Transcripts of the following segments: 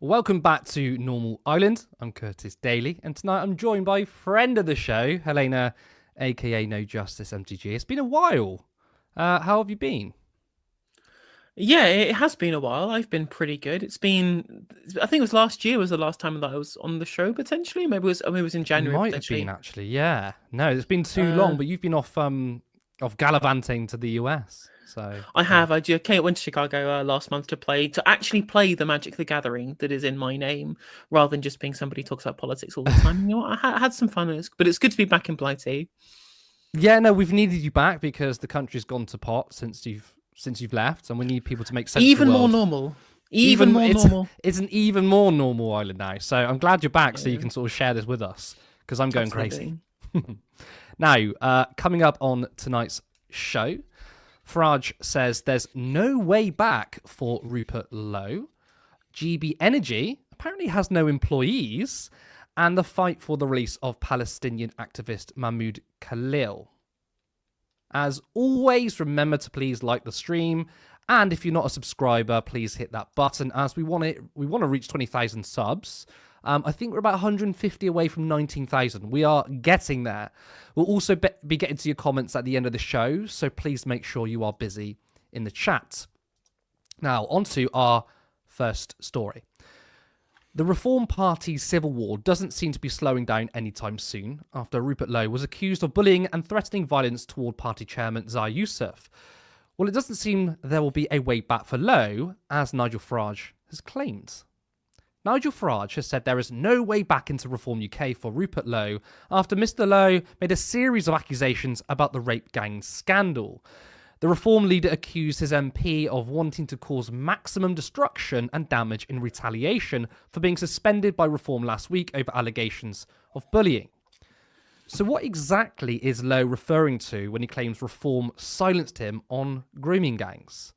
Welcome back to Normal Island. I'm Curtis Daly, and tonight I'm joined by friend of the show, Helena, aka No Justice MTG. It's been a while. How have you been? Yeah, it has been a while. I've been pretty good. I think it was last year was the last time that I was on the show potentially. Maybe it was in January Might have been potentially. actually, yeah. No, it's been too long, Uh, but you've been off gallivanting to the US. So I yeah. have. Went to Chicago last month to actually play the Magic the Gathering that is in my name, rather than just being somebody who talks about politics all the time. You know what? I had some fun, but it's good to be back in Blighty. Yeah, no, we've needed you back because the country's gone to pot since you've left, and we need people to make sense of the Even more world. normal. Even Even more it's normal. it's an even more normal island now. So I'm glad you're back, so you Yeah, can sort of share this with us because I'm going crazy. absolutely. Now, coming up on tonight's show, Farage says there's no way back for Rupert Lowe. GB Energy apparently has no employees, and the fight for the release of Palestinian activist Mahmoud Khalil. As always, remember to please like the stream, and if you're not a subscriber, please hit that button. As we want to reach 20,000 subs. I think we're about 150 away from 19,000. We are getting there. We'll also be getting to your comments at the end of the show, so please make sure you are busy in the chat. Now, on to our first story. The Reform Party's civil war doesn't seem to be slowing down anytime soon, after Rupert Lowe was accused of bullying and threatening violence toward party chairman Zahir Yousaf. Well, it doesn't seem there will be a way back for Lowe, as Nigel Farage has claimed. Nigel Farage has said there is no way back into Reform UK for Rupert Lowe after Mr. Lowe made a series of accusations about the rape gang scandal. The Reform leader accused his MP of wanting to cause maximum destruction and damage in retaliation for being suspended by Reform last week over allegations of bullying. So what exactly is Lowe referring to when he claims Reform silenced him on grooming gangs?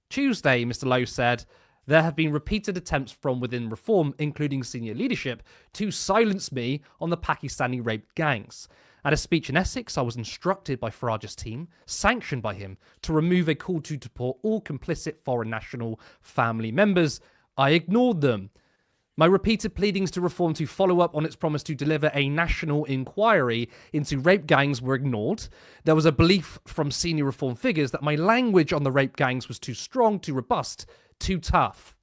Tuesday, Mr. Lowe said, there have been repeated attempts from within Reform, including senior leadership, to silence me on the Pakistani rape gangs. At a speech in Essex, I was instructed by Farage's team, sanctioned by him, to remove a call to deport all complicit foreign national family members. I ignored them. My repeated pleadings to Reform to follow up on its promise to deliver a national inquiry into rape gangs were ignored. There was a belief from senior Reform figures that my language on the rape gangs was too strong, too robust, too tough.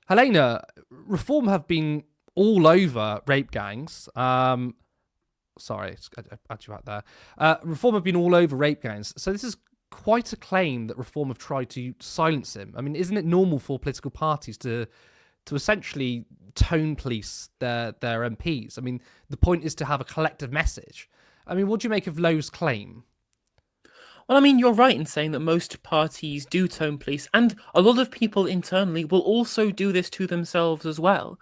Helena, Reform have been all over rape gangs. Sorry, I had you out there. Reform have been all over rape gangs. So this is quite a claim that Reform have tried to silence him. I mean, isn't it normal for political parties to essentially tone police their MPs? I mean, the point is to have a collective message. I mean, what do you make of Lowe's claim? Well, I mean, you're right in saying that most parties do tone police, and a lot of people internally will also do this to themselves as well.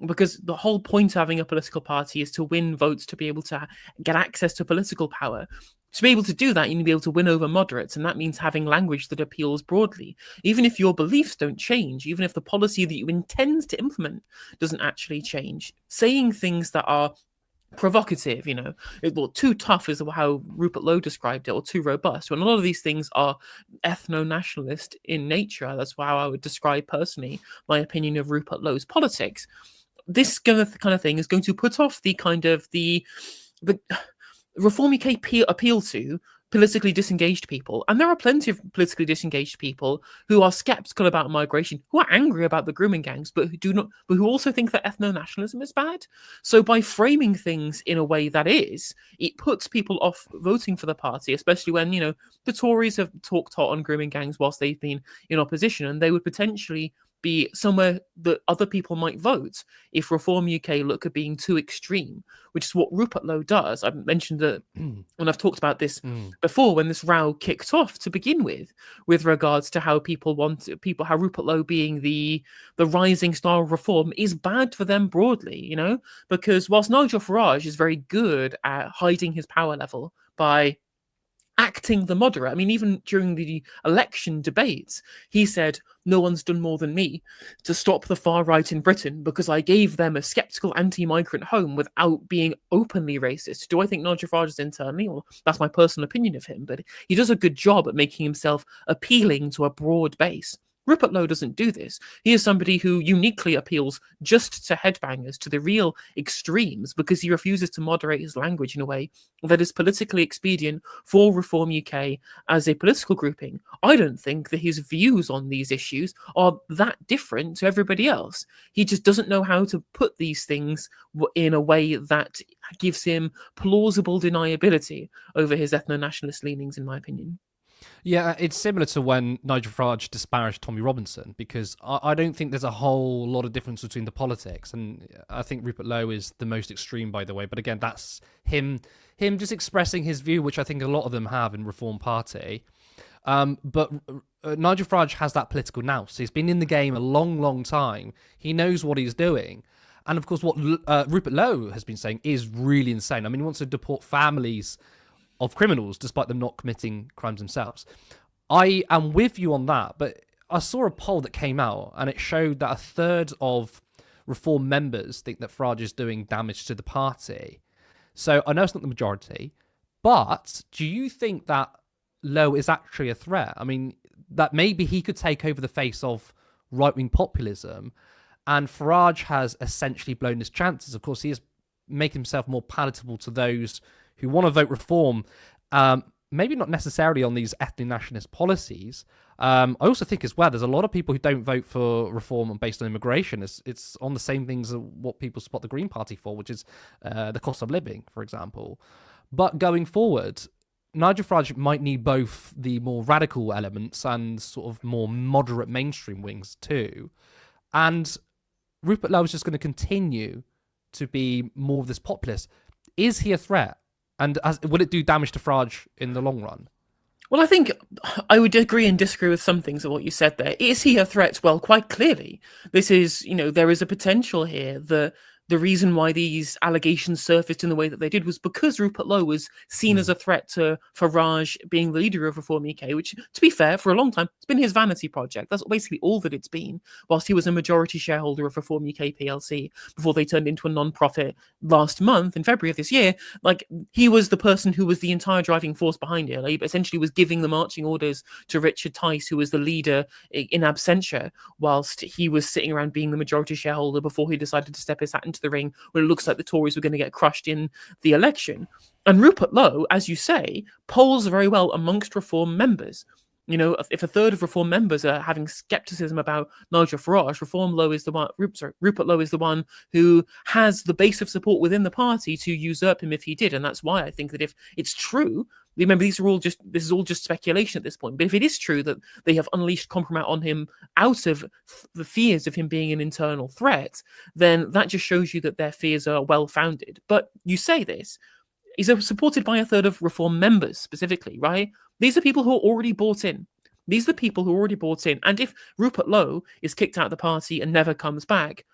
Because the whole point of having a political party is to win votes to be able to get access to political power. To be able to do that, you need to be able to win over moderates, and that means having language that appeals broadly. Even if your beliefs don't change, even if the policy that you intend to implement doesn't actually change, saying things that are provocative, too tough is how Rupert Lowe described it, or too robust. When a lot of these things are ethno-nationalist in nature, that's how I would describe personally my opinion of Rupert Lowe's politics. This kind of thing is going to put off the Reform UK appeal to politically disengaged people, and there are plenty of politically disengaged people who are skeptical about migration, who are angry about the grooming gangs, but who also think that ethno-nationalism is bad. So by framing things in a way that it puts people off voting for the party, especially when the Tories have talked hot on grooming gangs whilst they've been in opposition, and they would potentially be somewhere that other people might vote if Reform UK look at being too extreme, which is what Rupert Lowe does. I've mentioned that when I've talked about this before, when this row kicked off to begin with regards to how how Rupert Lowe being the rising star of Reform is bad for them broadly, because whilst Nigel Farage is very good at hiding his power level by acting the moderate. I mean, even during the election debates, he said, no one's done more than me to stop the far right in Britain because I gave them a sceptical anti-migrant home without being openly racist. Do I think Nigel Farage is internally? Well, that's my personal opinion of him, but he does a good job at making himself appealing to a broad base. Rupert Lowe doesn't do this. He is somebody who uniquely appeals just to headbangers, to the real extremes, because he refuses to moderate his language in a way that is politically expedient for Reform UK as a political grouping. I don't think that his views on these issues are that different to everybody else. He just doesn't know how to put these things in a way that gives him plausible deniability over his ethno-nationalist leanings, in my opinion. Yeah, it's similar to when Nigel Farage disparaged Tommy Robinson, because I don't think there's a whole lot of difference between the politics, and I think Rupert Lowe is the most extreme, by the way. But again, that's him just expressing his view, which I think a lot of them have in Reform Party. But Nigel Farage has that political nous. He's been in the game a long, long time. He knows what he's doing. And of course, what Rupert Lowe has been saying is really insane. I mean, he wants to deport families of criminals despite them not committing crimes themselves. I am with you on that, but I saw a poll that came out and it showed that a third of Reform members think that Farage is doing damage to the party. So I know it's not the majority, but do you think that Lowe is actually a threat? I mean, that maybe he could take over the face of right-wing populism, and Farage has essentially blown his chances. Of course, he is making himself more palatable to those who want to vote Reform, maybe not necessarily on these ethno-nationalist policies. I also think as well, there's a lot of people who don't vote for Reform based on immigration. It's on the same things that what people support the Green Party for, which is the cost of living, for example. But going forward, Nigel Farage might need both the more radical elements and sort of more moderate mainstream wings too. And Rupert Lowe is just going to continue to be more of this populist. Is he a threat? And would it do damage to Farage in the long run? Well, I think I would agree and disagree with some things of what you said there. Is he a threat? Well, quite clearly. This is, there is a potential here that the reason why these allegations surfaced in the way that they did was because Rupert Lowe was seen as a threat to Farage being the leader of Reform UK, which, to be fair, for a long time, it's been his vanity project. That's basically all that it's been, whilst he was a majority shareholder of Reform UK PLC before they turned into a non-profit last month, in February of this year. Like, he was the person who was the entire driving force behind it. He essentially was giving the marching orders to Richard Tice, who was the leader in absentia, whilst he was sitting around being the majority shareholder before he decided to step his hat into the ring when it looks like the Tories were going to get crushed in the election. And Rupert Lowe, as you say, polls very well amongst Reform members. If a third of Reform members are having skepticism about Nigel Farage, Rupert Lowe is the one who has the base of support within the party to usurp him if he did. And that's why I think that if it's true, remember, this is all just speculation at this point, but if it is true that they have unleashed compromise on him out of the fears of him being an internal threat, then that just shows you that their fears are well-founded. But you say this, he's supported by a third of Reform members specifically, right? These are people who are already bought in. These are the people who are already bought in. And if Rupert Lowe is kicked out of the party and never comes back,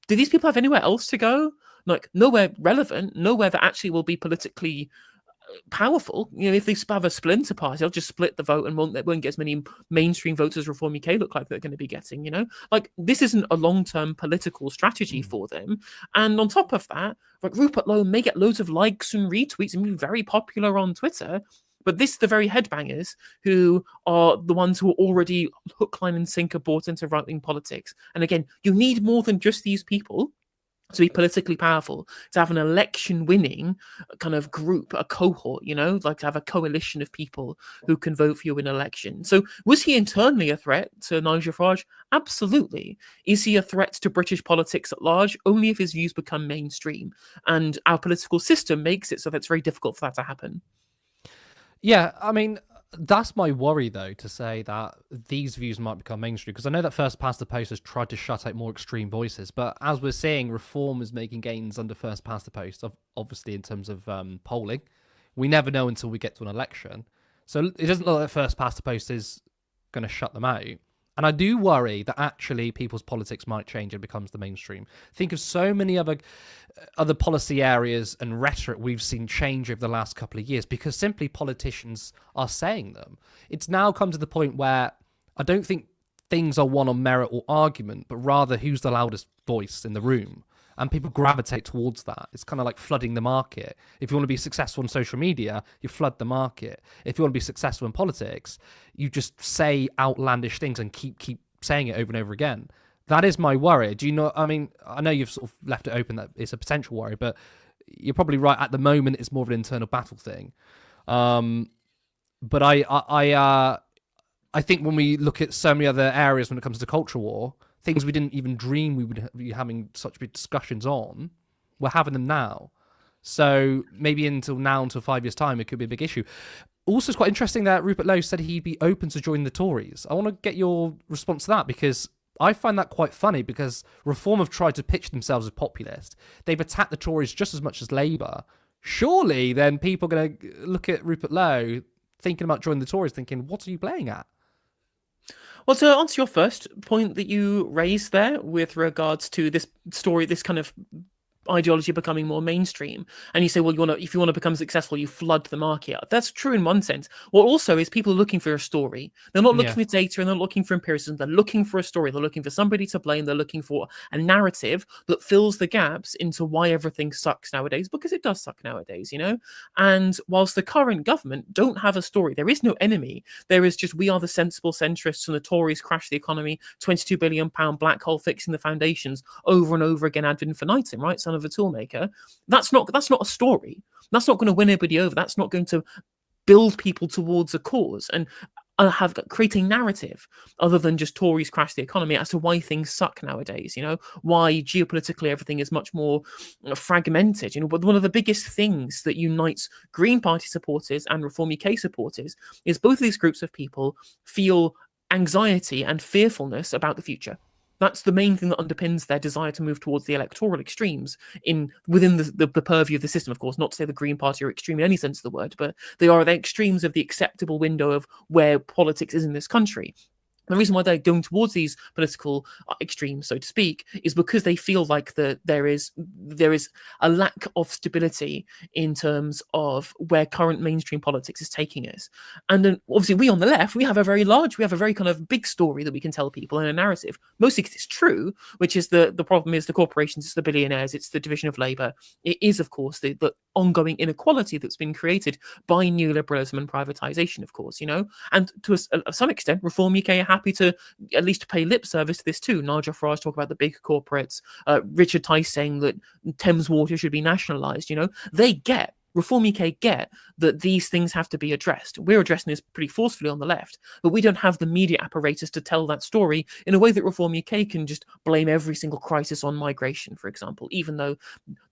do these people have anywhere else to go? Like, nowhere relevant, nowhere that actually will be politically powerful. If they have a splinter party, they'll just split the vote and won't get as many mainstream votes as Reform UK look like they're going to be getting. Like, this isn't a long-term political strategy for them. And on top of that, like, Rupert Lowe may get loads of likes and retweets and be very popular on Twitter, but this is the very headbangers who are the ones who are already hook, line, and sinker bought into right-wing politics. And again, you need more than just these people to be politically powerful, to have an election-winning kind of group, a cohort, like to have a coalition of people who can vote for you in an election. So was he internally a threat to Nigel Farage? Absolutely. Is he a threat to British politics at large? Only if his views become mainstream. And our political system makes it so that it's very difficult for that to happen. Yeah, I mean, that's my worry, though, to say that these views might become mainstream, because I know that First Past the Post has tried to shut out more extreme voices, but as we're seeing, Reform is making gains under First Past the Post, obviously in terms of polling. We never know until we get to an election. So it doesn't look like First Past the Post is going to shut them out. And I do worry that actually people's politics might change and becomes the mainstream. Think of so many other policy areas and rhetoric we've seen change over the last couple of years because simply politicians are saying them. It's now come to the point where I don't think things are won on merit or argument, but rather who's the loudest voice in the room. And people gravitate towards that. It's kind of like flooding the market. If you want to be successful on social media, you flood the market. If you want to be successful in politics, you just say outlandish things and keep saying it over and over again. That is my worry. Do you know? I mean, I know you've sort of left it open that it's a potential worry, but you're probably right. At the moment, it's more of an internal battle thing. But I think when we look at so many other areas when it comes to culture war, things we didn't even dream we would be having such big discussions on, we're having them now. So maybe until 5 years' time, it could be a big issue. Also, it's quite interesting that Rupert Lowe said he'd be open to join the Tories. I want to get your response to that, because I find that quite funny, because Reform have tried to pitch themselves as populist. They've attacked the Tories just as much as Labour. Surely then people are going to look at Rupert Lowe thinking about joining the Tories, thinking, what are you playing at? Well, to answer your first point that you raised there with regards to this story, this kind of ideology becoming more mainstream, and you say, well, if you want to become successful, you flood the market. That's true in one sense. What also is people are looking for a story. They're not looking for data, and they're not looking for empiricism. They're looking for a story. They're looking for somebody to blame. They're looking for a narrative that fills the gaps into why everything sucks nowadays, because it does suck nowadays, And whilst the current government don't have a story, there is no enemy. There is just, we are the sensible centrists, and the Tories crash the economy, £22 billion black hole fixing the foundations over and over again ad infinitum, right? Son of a toolmaker. That's not a story. That's not going to win anybody over. That's not going to build people towards a cause and create a narrative other than just Tories crash the economy as to why things suck nowadays. Why geopolitically everything is much more fragmented. But one of the biggest things that unites Green Party supporters and Reform UK supporters is both of these groups of people feel anxiety and fearfulness about the future. That's the main thing that underpins their desire to move towards the electoral extremes within the purview of the system, of course. Not to say the Green Party are extreme in any sense of the word, but they are the extremes of the acceptable window of where politics is in this country. The reason why they're going towards these political extremes, so to speak, is because they feel like there is a lack of stability in terms of where current mainstream politics is taking us. And then obviously we on the left, we have a very kind of big story that we can tell people in a narrative, mostly because it's true, which is the problem is the corporations, it's the billionaires, it's the division of labour. It is, of course, the ongoing inequality that's been created by neoliberalism and privatisation, of course, And to some extent, Reform UK are happy to at least pay lip service to this too. Nigel Farage talk about the big corporates. Richard Tice saying that Thames Water should be nationalised. Reform UK get that these things have to be addressed. We're addressing this pretty forcefully on the left, but we don't have the media apparatus to tell that story in a way that Reform UK can just blame every single crisis on migration, for example, even though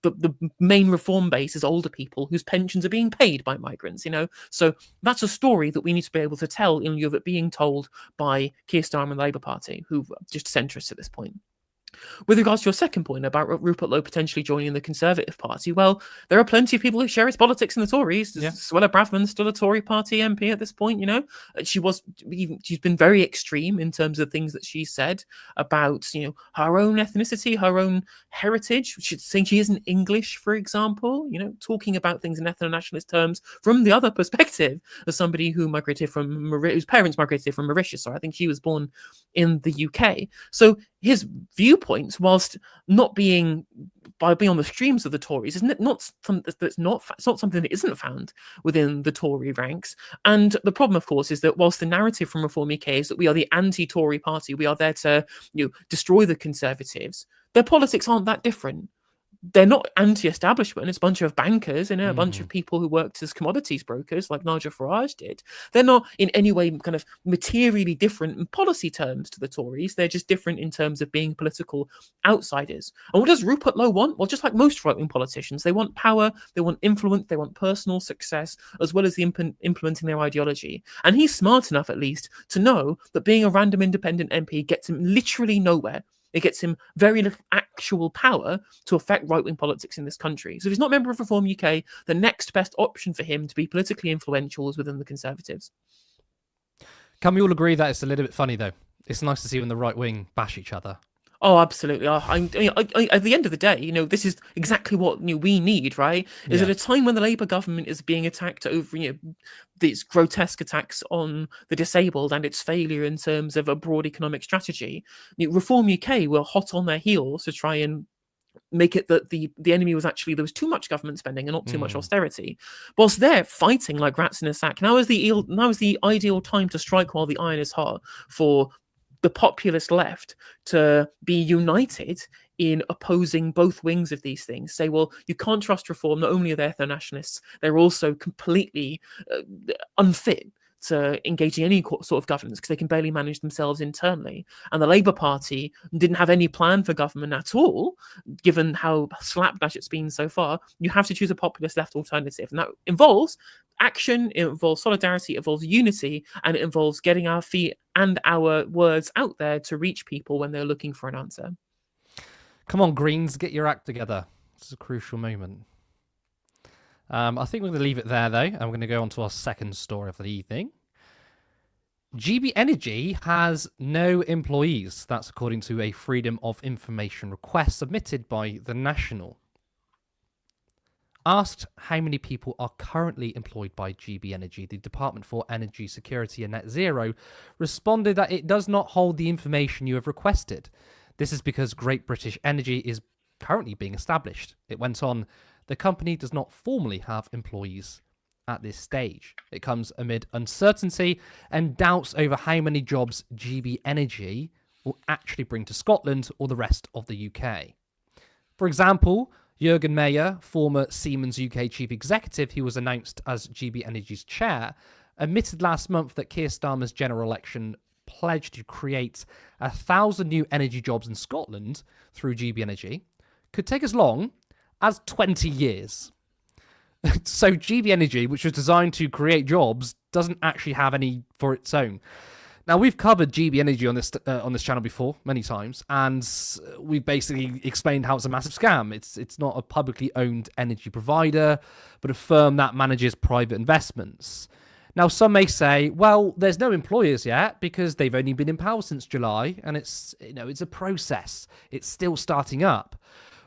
the main reform base is older people whose pensions are being paid by migrants, So that's a story that we need to be able to tell in lieu of it being told by Keir Starmer and the Labour Party, who are just centrists at this point. With regards to your second point about Rupert Lowe potentially joining the Conservative Party, well, there are plenty of people who share his politics in the Tories. Yeah. Suella Braverman's still a Tory party MP at this point, She's been very extreme in terms of things that she said about, her own ethnicity, her own heritage. She's saying she isn't English, for example, talking about things in ethno-nationalist terms from the other perspective as somebody who whose parents migrated from Mauritius. So I think she was born in the UK. So his viewpoints, whilst not being on the streams of the Tories, isn't it it's not something that isn't found within the Tory ranks. And the problem, of course, is that whilst the narrative from Reform UK is that we are the anti-Tory party, we are there to destroy the Conservatives, their politics aren't that different. They're not anti-establishment. It's a bunch of bankers and a bunch of people who worked as commodities brokers like Nigel Farage did. They're not in any way kind of materially different in policy terms to the Tories. They're just different in terms of being political outsiders. And what does Rupert Lowe want? Well, just like most right-wing politicians, they want power, they want influence, they want personal success, as well as implementing their ideology. And he's smart enough, at least, to know that being a random independent MP gets him literally nowhere. It gets him very little actual power to affect right-wing politics in this country. So if he's not a member of Reform UK, the next best option for him to be politically influential is within the Conservatives. Can we all agree that it's a little bit funny, though? It's nice to see when the right wing bash each other. Oh, absolutely. At the end of the day, this is exactly what we need, right? Is at a time when the Labour government is being attacked over, these grotesque attacks on the disabled and its failure in terms of a broad economic strategy. Reform UK were hot on their heels to try and make it that the enemy was actually there was too much government spending and not too much austerity. Whilst they're fighting like rats in a sack, now is the ideal time to strike while the iron is hot for the populist left to be united in opposing both wings of these things. Say, well, you can't trust reform. Not only are they ethno-nationalists, they're also completely unfit to engage in any sort of governance because they can barely manage themselves internally. And the Labour Party didn't have any plan for government at all, given how slapdash it's been so far. You have to choose a populist left alternative. And that involves action, it involves solidarity, it involves unity, and it involves getting our feet and our words out there to reach people when they're looking for an answer. Come on, Greens, get your act together. This is a crucial moment. I think we're going to leave it there, though, and we're going to go on to our second story of the evening. GB Energy has no employees. That's according to a Freedom of Information request submitted by The National. Asked how many people are currently employed by GB Energy, the Department for Energy Security and Net Zero responded that it does not hold the information you have requested. This is because Great British Energy is currently being established. It went on, the company does not formally have employees at this stage. It comes amid uncertainty and doubts over how many jobs GB Energy will actually bring to Scotland or the rest of the UK. For example, Jürgen Meyer, former Siemens UK chief executive who was announced as GB Energy's chair, admitted last month that Keir Starmer's general election pledged to create 1,000 new energy jobs in Scotland through GB Energy could take as long as 20 years. So GB Energy, which was designed to create jobs, doesn't actually have any for its own. Now, we've covered GB Energy on this channel before many times, and we've basically explained how it's a massive scam. It's not a publicly owned energy provider, but a firm that manages private investments. Now, some may say, well, there's no employers yet because they've only been in power since July, and it's a process. It's still starting up.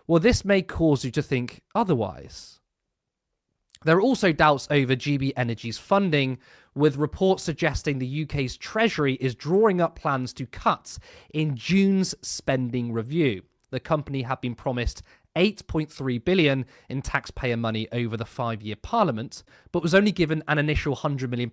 Well, this may cause you to think otherwise. There are also doubts over GB Energy's funding, with reports suggesting the UK's Treasury is drawing up plans to cut in June's spending review. The company had been promised £8.3 billion in taxpayer money over the 5-year Parliament, but was only given an initial £100 million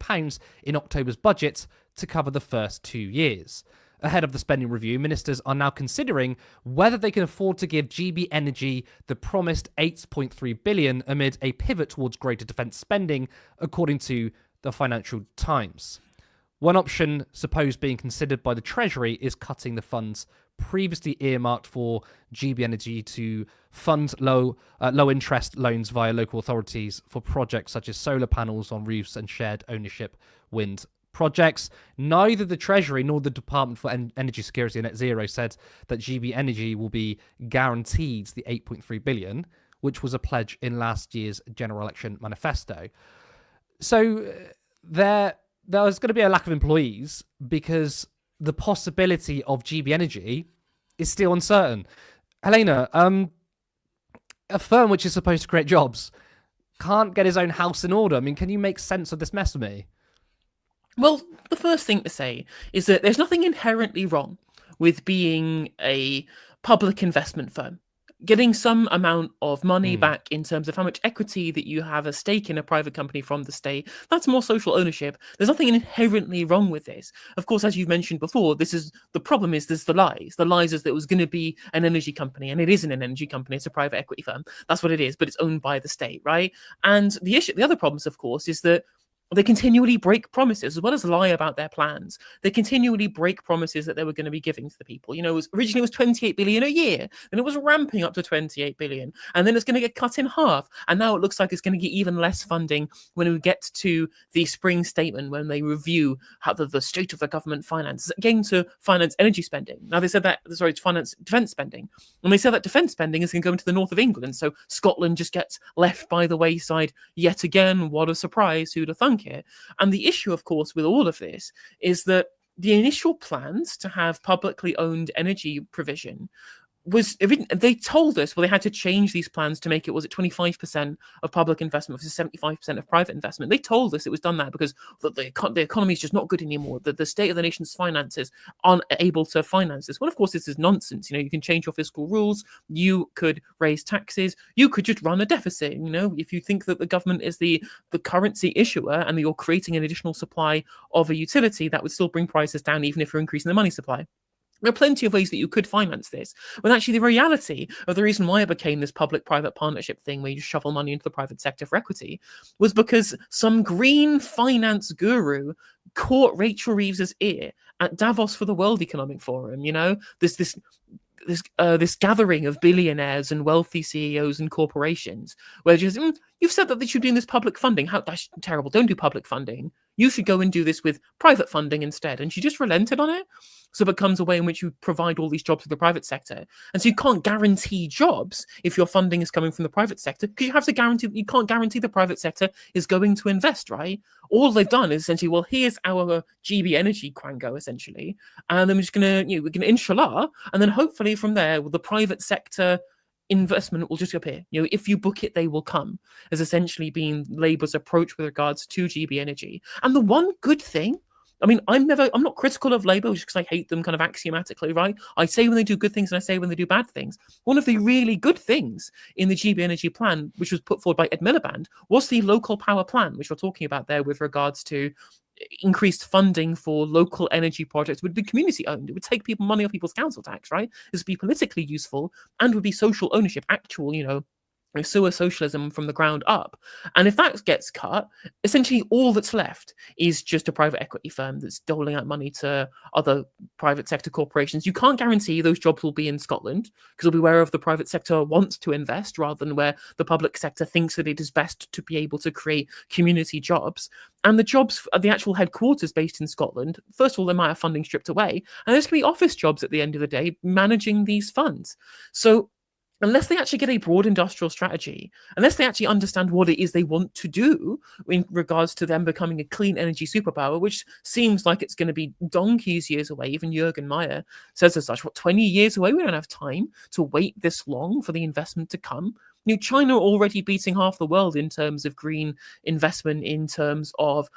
in October's budget to cover the first 2 years. Ahead of the spending review, ministers are now considering whether they can afford to give GB Energy the promised £8.3 billion amid a pivot towards greater defence spending, according to the Financial Times. One option supposed being considered by the Treasury is cutting the funds previously earmarked for GB Energy to fund low interest loans via local authorities for projects such as solar panels on roofs and shared ownership wind projects. Neither the Treasury nor the Department for Energy Security and Net Zero said that GB Energy will be guaranteed the £8.3 billion, which was a pledge in last year's general election manifesto. So there's going to be a lack of employees because the possibility of GB Energy is still uncertain. Helena, a firm which is supposed to create jobs can't get his own house in order. I mean, can you make sense of this mess with me? Well, the first thing to say is that there's nothing inherently wrong with being a public investment firm. Getting some amount of money back in terms of how much equity that you have a stake in a private company from the state, that's more social ownership. There's nothing inherently wrong with this. Of course, as you've mentioned before, the problem is there's the lies. The lies is that it was going to be an energy company, and it isn't an energy company, it's a private equity firm. That's what it is, but it's owned by the state, right? And the other problems, of course, is that they continually break promises, as well as lie about their plans. They continually break promises that they were going to be giving to the people. Originally it was 28 billion a year, then it was ramping up to 28 billion, and then it's going to get cut in half. And now it looks like it's going to get even less funding when we get to the spring statement, when they review how the state of the government finances, again to finance energy spending. Now they said to finance defence spending. And they said that defence spending is going to go into the north of England. So Scotland just gets left by the wayside yet again. What a surprise, who'd have thunk it? And the issue, of course, with all of this is that the initial plans to have publicly owned energy provision they told us, well, they had to change these plans to make it, was it 25% of public investment versus 75% of private investment. They told us it was done that because the economy is just not good anymore. The state of the nation's finances aren't able to finance this. Well, of course, this is nonsense. You can change your fiscal rules. You could raise taxes. You could just run a deficit. If you think that the government is the currency issuer and that you're creating an additional supply of a utility, that would still bring prices down, even if you're increasing the money supply. There are plenty of ways that you could finance this. But actually, the reality of the reason why it became this public-private partnership thing where you just shovel money into the private sector for equity was because some green finance guru caught Rachel Reeves's ear at Davos for the World Economic Forum. This gathering of billionaires and wealthy CEOs and corporations where just you've said that they should be doing this public funding. That's terrible. Don't do public funding. You should go and do this with private funding instead. And she just relented on it. So it becomes a way in which you provide all these jobs to the private sector. And so you can't guarantee jobs if your funding is coming from the private sector, because you can't guarantee the private sector is going to invest, right? All they've done is essentially, well, here's our GB Energy Quango, essentially. And then we're just going to, we're going to inshallah. And then hopefully from there, the private sector investment will just appear. If you book it, they will come, as essentially being Labour's approach with regards to GB Energy. And the one good thing, I'm not critical of Labour just because I hate them kind of axiomatically, right? I say when they do good things and I say when they do bad things. One of the really good things in the GB Energy plan, which was put forward by Ed Miliband, was the local power plan, which we're talking about there with regards to increased funding for local energy projects would be community owned. It would take people money off people's council tax, right? This would be politically useful and would be social ownership, actual, sewer socialism from the ground up. And if that gets cut, essentially all that's left is just a private equity firm that's doling out money to other private sector corporations. You can't guarantee those jobs will be in Scotland, because it'll be wherever the private sector wants to invest rather than where the public sector thinks that it is best to be able to create community jobs. And the jobs at the actual headquarters based in Scotland, first of all, they might have funding stripped away, and there's going to be office jobs at the end of the day managing these funds. So unless they actually get a broad industrial strategy, unless they actually understand what it is they want to do in regards to them becoming a clean energy superpower, which seems like it's going to be donkey's years away. Even Jürgen Meyer says as such, 20 years away? We don't have time to wait this long for the investment to come. China are already beating half the world in terms of green investment, in terms of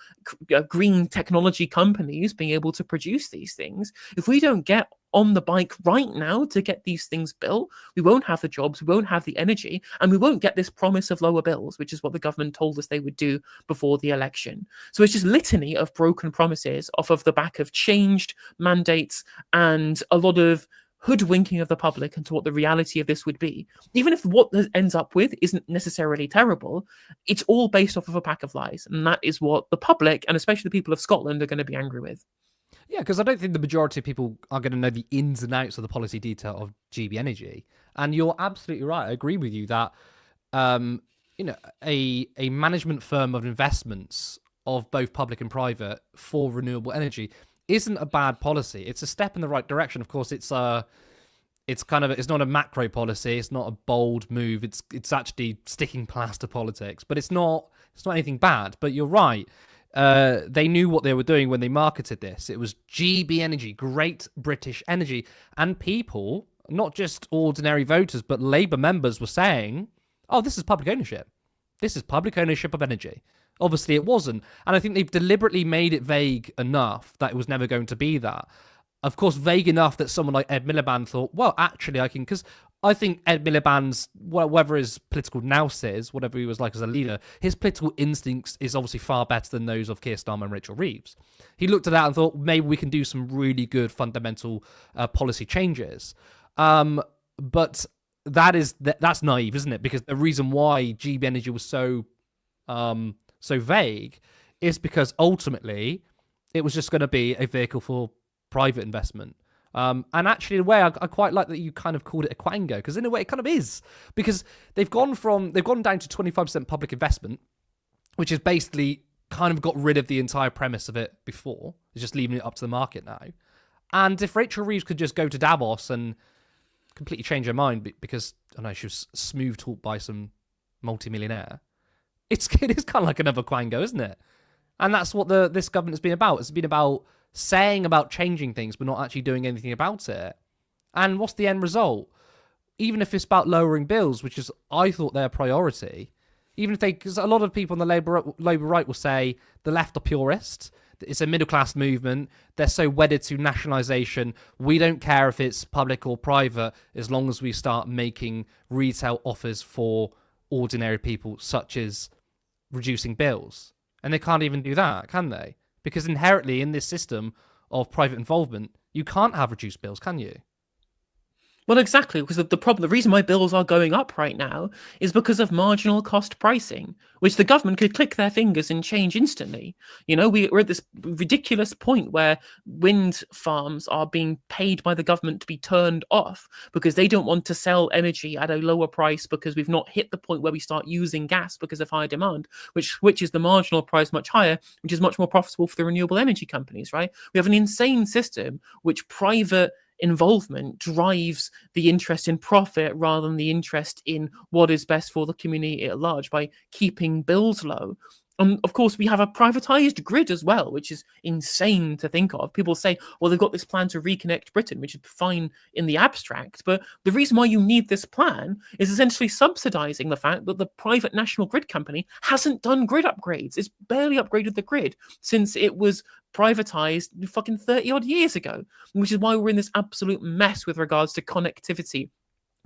green technology companies being able to produce these things. If we don't get on the bike right now to get these things built, we won't have the jobs, we won't have the energy, and we won't get this promise of lower bills, which is what the government told us they would do before the election. So it's just litany of broken promises off of the back of changed mandates and a lot of hoodwinking of the public into what the reality of this would be. Even if what it ends up with isn't necessarily terrible, it's all based off of a pack of lies. And that is what the public, and especially the people of Scotland, are going to be angry with. Yeah, because I don't think the majority of people are going to know the ins and outs of the policy detail of GB Energy. And you're absolutely right. I agree with you that, a management firm of investments of both public and private for renewable energy isn't a bad policy. It's a step in the right direction. Of course, it's not a macro policy. It's not a bold move. It's actually sticking plaster politics, but it's not anything bad. But you're right. They knew what they were doing when they marketed this. It was GB Energy, Great British Energy, and people, not just ordinary voters, but Labour members were saying, "Oh, this is public ownership. This is public ownership of energy." Obviously, it wasn't. And I think they've deliberately made it vague enough that it was never going to be that. Of course, vague enough that someone like Ed Miliband thought, well, actually, I can... Because I think Ed Miliband's, whatever his political nous is, whatever he was like as a leader, his political instincts is obviously far better than those of Keir Starmer and Rachel Reeves. He looked at that and thought, maybe we can do some really good fundamental policy changes. But that's naive, isn't it? Because the reason why GB Energy was so vague is because ultimately it was just going to be a vehicle for private investment. And actually, in a way, I quite like that you kind of called it a quango, because in a way it kind of is, because they've gone down to 25% public investment, which is basically kind of got rid of the entire premise of it before. It's just leaving it up to the market now. And if Rachel Reeves could just go to Davos and completely change her mind because, I don't know, she was smooth talked by some multimillionaire, it is kind of like another quango, isn't it? And that's what this government's been about. It's been about saying about changing things, but not actually doing anything about it. And what's the end result? even if it's about lowering bills, which is, I thought, their priority, even if they, because a lot of people on the Labour right will say the left are purists. It's a middle class movement. They're so wedded to nationalisation. We don't care if it's public or private, as long as we start making retail offers for ordinary people, such as reducing bills. And they can't even do that, can they? Because inherently in this system of private involvement, you can't have reduced bills, can you? Well, exactly, because the reason why bills are going up right now is because of marginal cost pricing, which the government could click their fingers and change instantly. We're at this ridiculous point where wind farms are being paid by the government to be turned off because they don't want to sell energy at a lower price because we've not hit the point where we start using gas because of high demand, which is the marginal price much higher, which is much more profitable for the renewable energy companies, right? We have an insane system which private involvement drives the interest in profit rather than the interest in what is best for the community at large by keeping bills low. And of course, we have a privatized grid as well, which is insane to think of. People say, well, they've got this plan to reconnect Britain, which is fine in the abstract. But the reason why you need this plan is essentially subsidizing the fact that the private national grid company hasn't done grid upgrades. It's barely upgraded the grid since it was privatized fucking 30 odd years ago, which is why we're in this absolute mess with regards to connectivity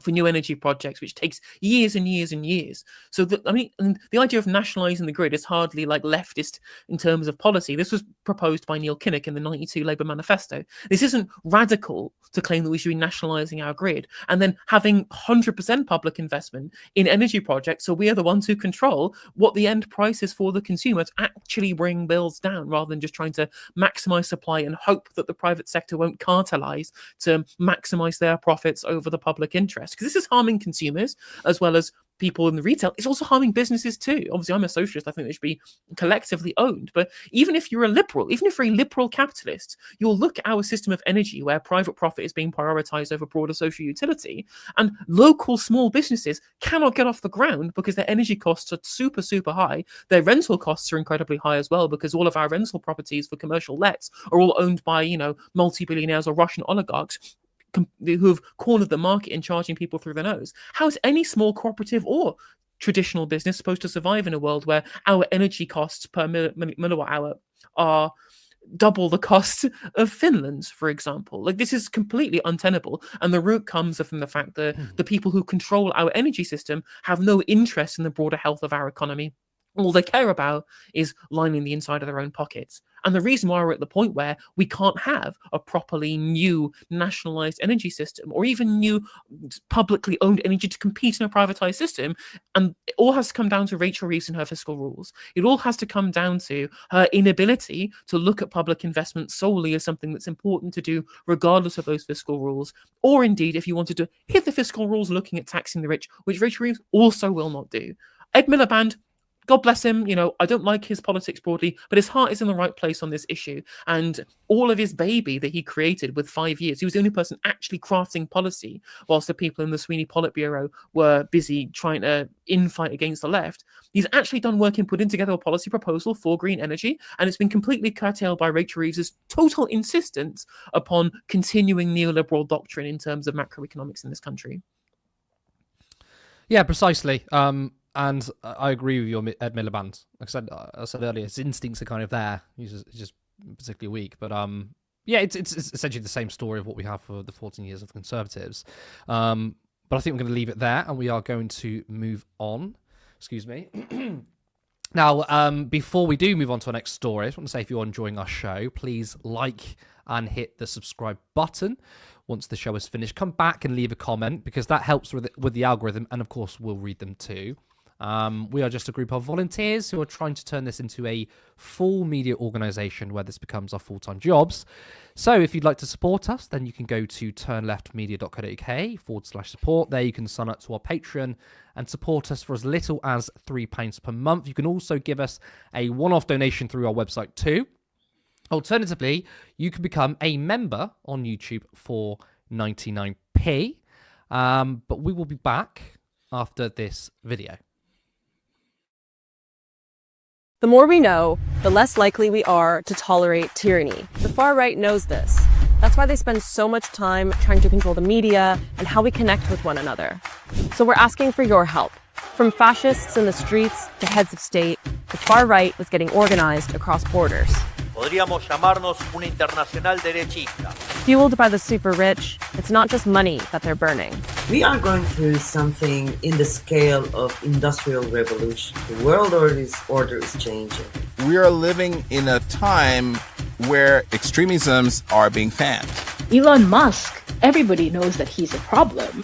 for new energy projects, which takes years and years and years. So, and the idea of nationalising the grid is hardly like leftist in terms of policy. This was proposed by Neil Kinnock in the '92 Labour manifesto. This isn't radical to claim that we should be nationalising our grid and then having 100% public investment in energy projects, so we are the ones who control what the end price is for the consumer to actually bring bills down, rather than just trying to maximise supply and hope that the private sector won't cartelise to maximise their profits over the public interest. Because this is harming consumers as well as people in the retail. It's also harming businesses too. Obviously, I'm a socialist. I think they should be collectively owned. But even if you're a liberal, even if you're a liberal capitalist, you'll look at our system of energy where private profit is being prioritized over broader social utility, and local small businesses cannot get off the ground because their energy costs are super, super high. Their rental costs are incredibly high as well, because all of our rental properties for commercial lets are all owned by, multi-billionaires or Russian oligarchs who've cornered the market in charging people through the nose. How is any small cooperative or traditional business supposed to survive in a world where our energy costs per megawatt hour are double the cost of Finland's, for example? Like, this is completely untenable, and the root comes from the fact that the people who control our energy system have no interest in the broader health of our economy. All they care about is lining the inside of their own pockets. And the reason why we're at the point where we can't have a properly new nationalized energy system, or even new publicly owned energy to compete in a privatized system, and it all has to come down to Rachel Reeves and her fiscal rules. It all has to come down to her inability to look at public investment solely as something that's important to do regardless of those fiscal rules, or indeed, if you wanted to hit the fiscal rules, looking at taxing the rich, which Rachel Reeves also will not do. Ed Miliband, God bless him, I don't like his politics broadly, but his heart is in the right place on this issue. And all of his baby that he created with 5 years, he was the only person actually crafting policy, whilst the people in the Sweeney Politburo were busy trying to infight against the left. He's actually done work in putting together a policy proposal for green energy, and it's been completely curtailed by Rachel Reeves' total insistence upon continuing neoliberal doctrine in terms of macroeconomics in this country. Yeah, precisely. And I agree with you on Ed Miliband. Like I said earlier, his instincts are kind of there. He's just particularly weak. But yeah, it's essentially the same story of what we have for the 14 years of the Conservatives. But I think we're going to leave it there, and we are going to move on. Excuse me. Now, before we do move on to our next story, I just want to say, if you're enjoying our show, please like and hit the subscribe button. Once the show is finished, come back and leave a comment, because that helps with the algorithm, and of course we'll read them too. We are just a group of volunteers who are trying to turn this into a full media organisation where this becomes our full-time jobs. So if you'd like to support us, then you can go to turnleftmedia.co.uk/support. There you can sign up to our Patreon and support us for as little as £3 per month. You can also give us a one-off donation through our website too. Alternatively, you can become a member on YouTube for 99p. But we will be back after this video. The more we know, the less likely we are to tolerate tyranny. The far right knows this. That's why they spend so much time trying to control the media and how we connect with one another. So we're asking for your help. From fascists in the streets to heads of state, the far right was getting organized across borders. Podríamos llamarnos una internacional derechista. Fueled by the super rich, it's not just money that they're burning. We are going through something in the scale of industrial revolution. The world order is changing. We are living in a time where extremisms are being fanned. Elon Musk, everybody knows that he's a problem.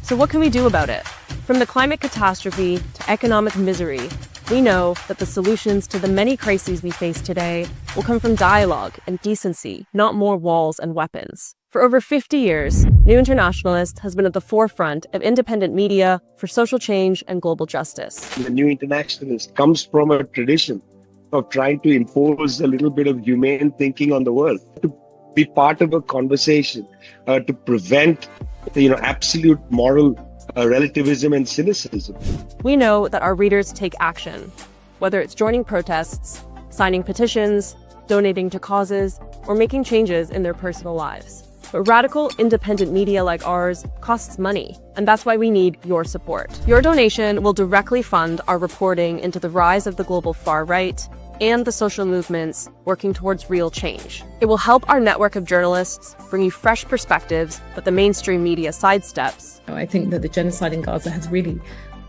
So what can we do about it? From the climate catastrophe to economic misery, we know that the solutions to the many crises we face today will come from dialogue and decency, not more walls and weapons. For over 50 years, New Internationalist has been at the forefront of independent media for social change and global justice. The New Internationalist comes from a tradition of trying to impose a little bit of humane thinking on the world, to be part of a conversation, to prevent, absolute moral relativism and cynicism. We know that our readers take action, whether it's joining protests, signing petitions, donating to causes, or making changes in their personal lives. But radical, independent media like ours costs money, and that's why we need your support. Your donation will directly fund our reporting into the rise of the global far right and the social movements working towards real change. It will help our network of journalists bring you fresh perspectives that the mainstream media sidesteps. I think that the genocide in Gaza has really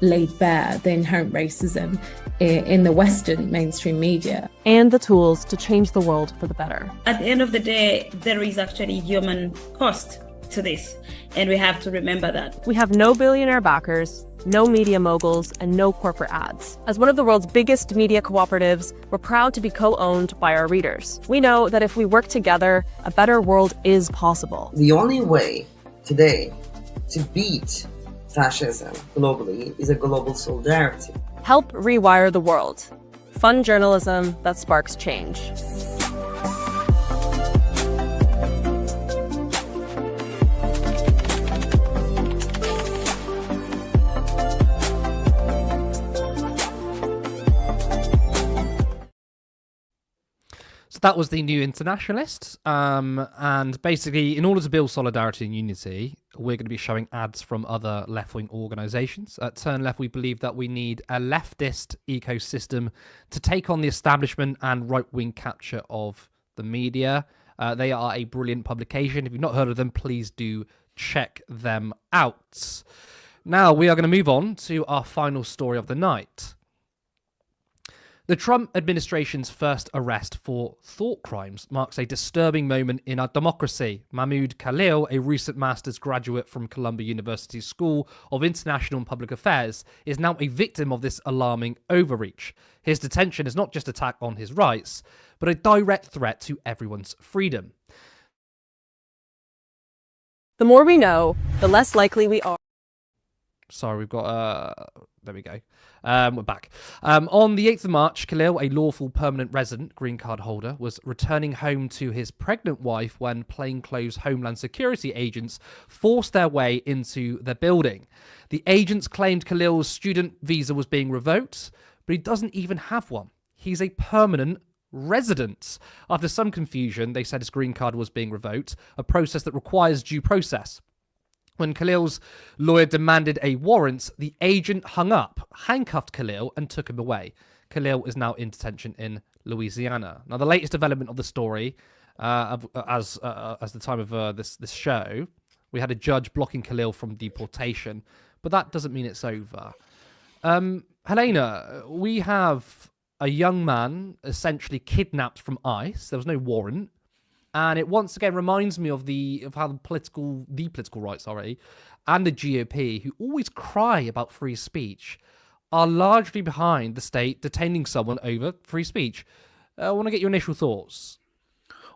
laid bare the inherent racism in the Western mainstream media. And the tools to change the world for the better. At the end of the day, there is actually human cost to this, and we have to remember that. We have no billionaire backers, no media moguls, and no corporate ads. As one of the world's biggest media cooperatives, we're proud to be co-owned by our readers. We know that if we work together, a better world is possible. The only way today to beat fascism globally is a global solidarity. Help rewire the world. Fund journalism that sparks change. So that was the New Internationalist. And basically, in order to build solidarity and unity, we're going to be showing ads from other left-wing organisations. At Turn Left, we believe that we need a leftist ecosystem to take on the establishment and right-wing capture of the media. They are a brilliant publication. If you've not heard of them, please do check them out. Now, we are going to move on to our final story of the night. The Trump administration's first arrest for thought crimes marks a disturbing moment in our democracy. Mahmoud Khalil, a recent master's graduate from Columbia University School of International and Public Affairs, is now a victim of this alarming overreach. His detention is not just an attack on his rights, but a direct threat to everyone's freedom. The more we know, the less likely we are. Sorry, we've got... there we go. We're back. On the 8th of March, Khalil, a lawful permanent resident green card holder, was returning home to his pregnant wife when plainclothes Homeland Security agents forced their way into the building. The agents claimed Khalil's student visa was being revoked, but he doesn't even have one. He's a permanent resident. After some confusion, they said his green card was being revoked, a process that requires due process. When Khalil's lawyer demanded a warrant, the agent hung up, handcuffed Khalil, and took him away. Khalil is now in detention in Louisiana. Now, the latest development of the story, as the time of this show, we had a judge blocking Khalil from deportation, but that doesn't mean it's over. Helena, we have a young man essentially kidnapped from ICE. There was no warrant. And it once again reminds me of how the political right, and the GOP, who always cry about free speech, are largely behind the state detaining someone over free speech. I want to get your initial thoughts.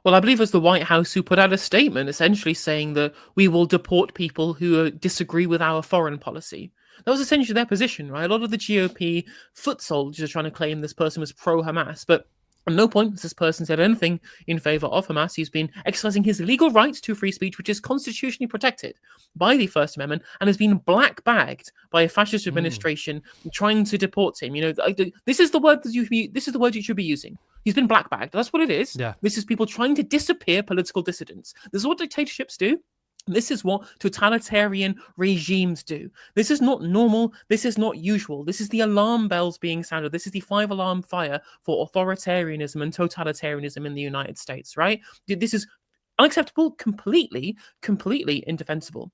Well, I believe it was the White House who put out a statement essentially saying that we will deport people who disagree with our foreign policy. That was essentially their position, right? A lot of the GOP foot soldiers are trying to claim this person was pro-Hamas, but At no point has this person said anything in favor of Hamas. He's been exercising his legal right to free speech, which is constitutionally protected by the First Amendment, and has been black-bagged by a fascist administration trying to deport him. This is the word that this is the word you should be using. He's been black-bagged. That's what it is. Yeah. This is people trying to disappear political dissidents. This is what dictatorships do. This is what totalitarian regimes do. This is not normal. This is not usual. This is the alarm bells being sounded. This is the 5-alarm fire for authoritarianism and totalitarianism in the United States, right? This is unacceptable, completely indefensible.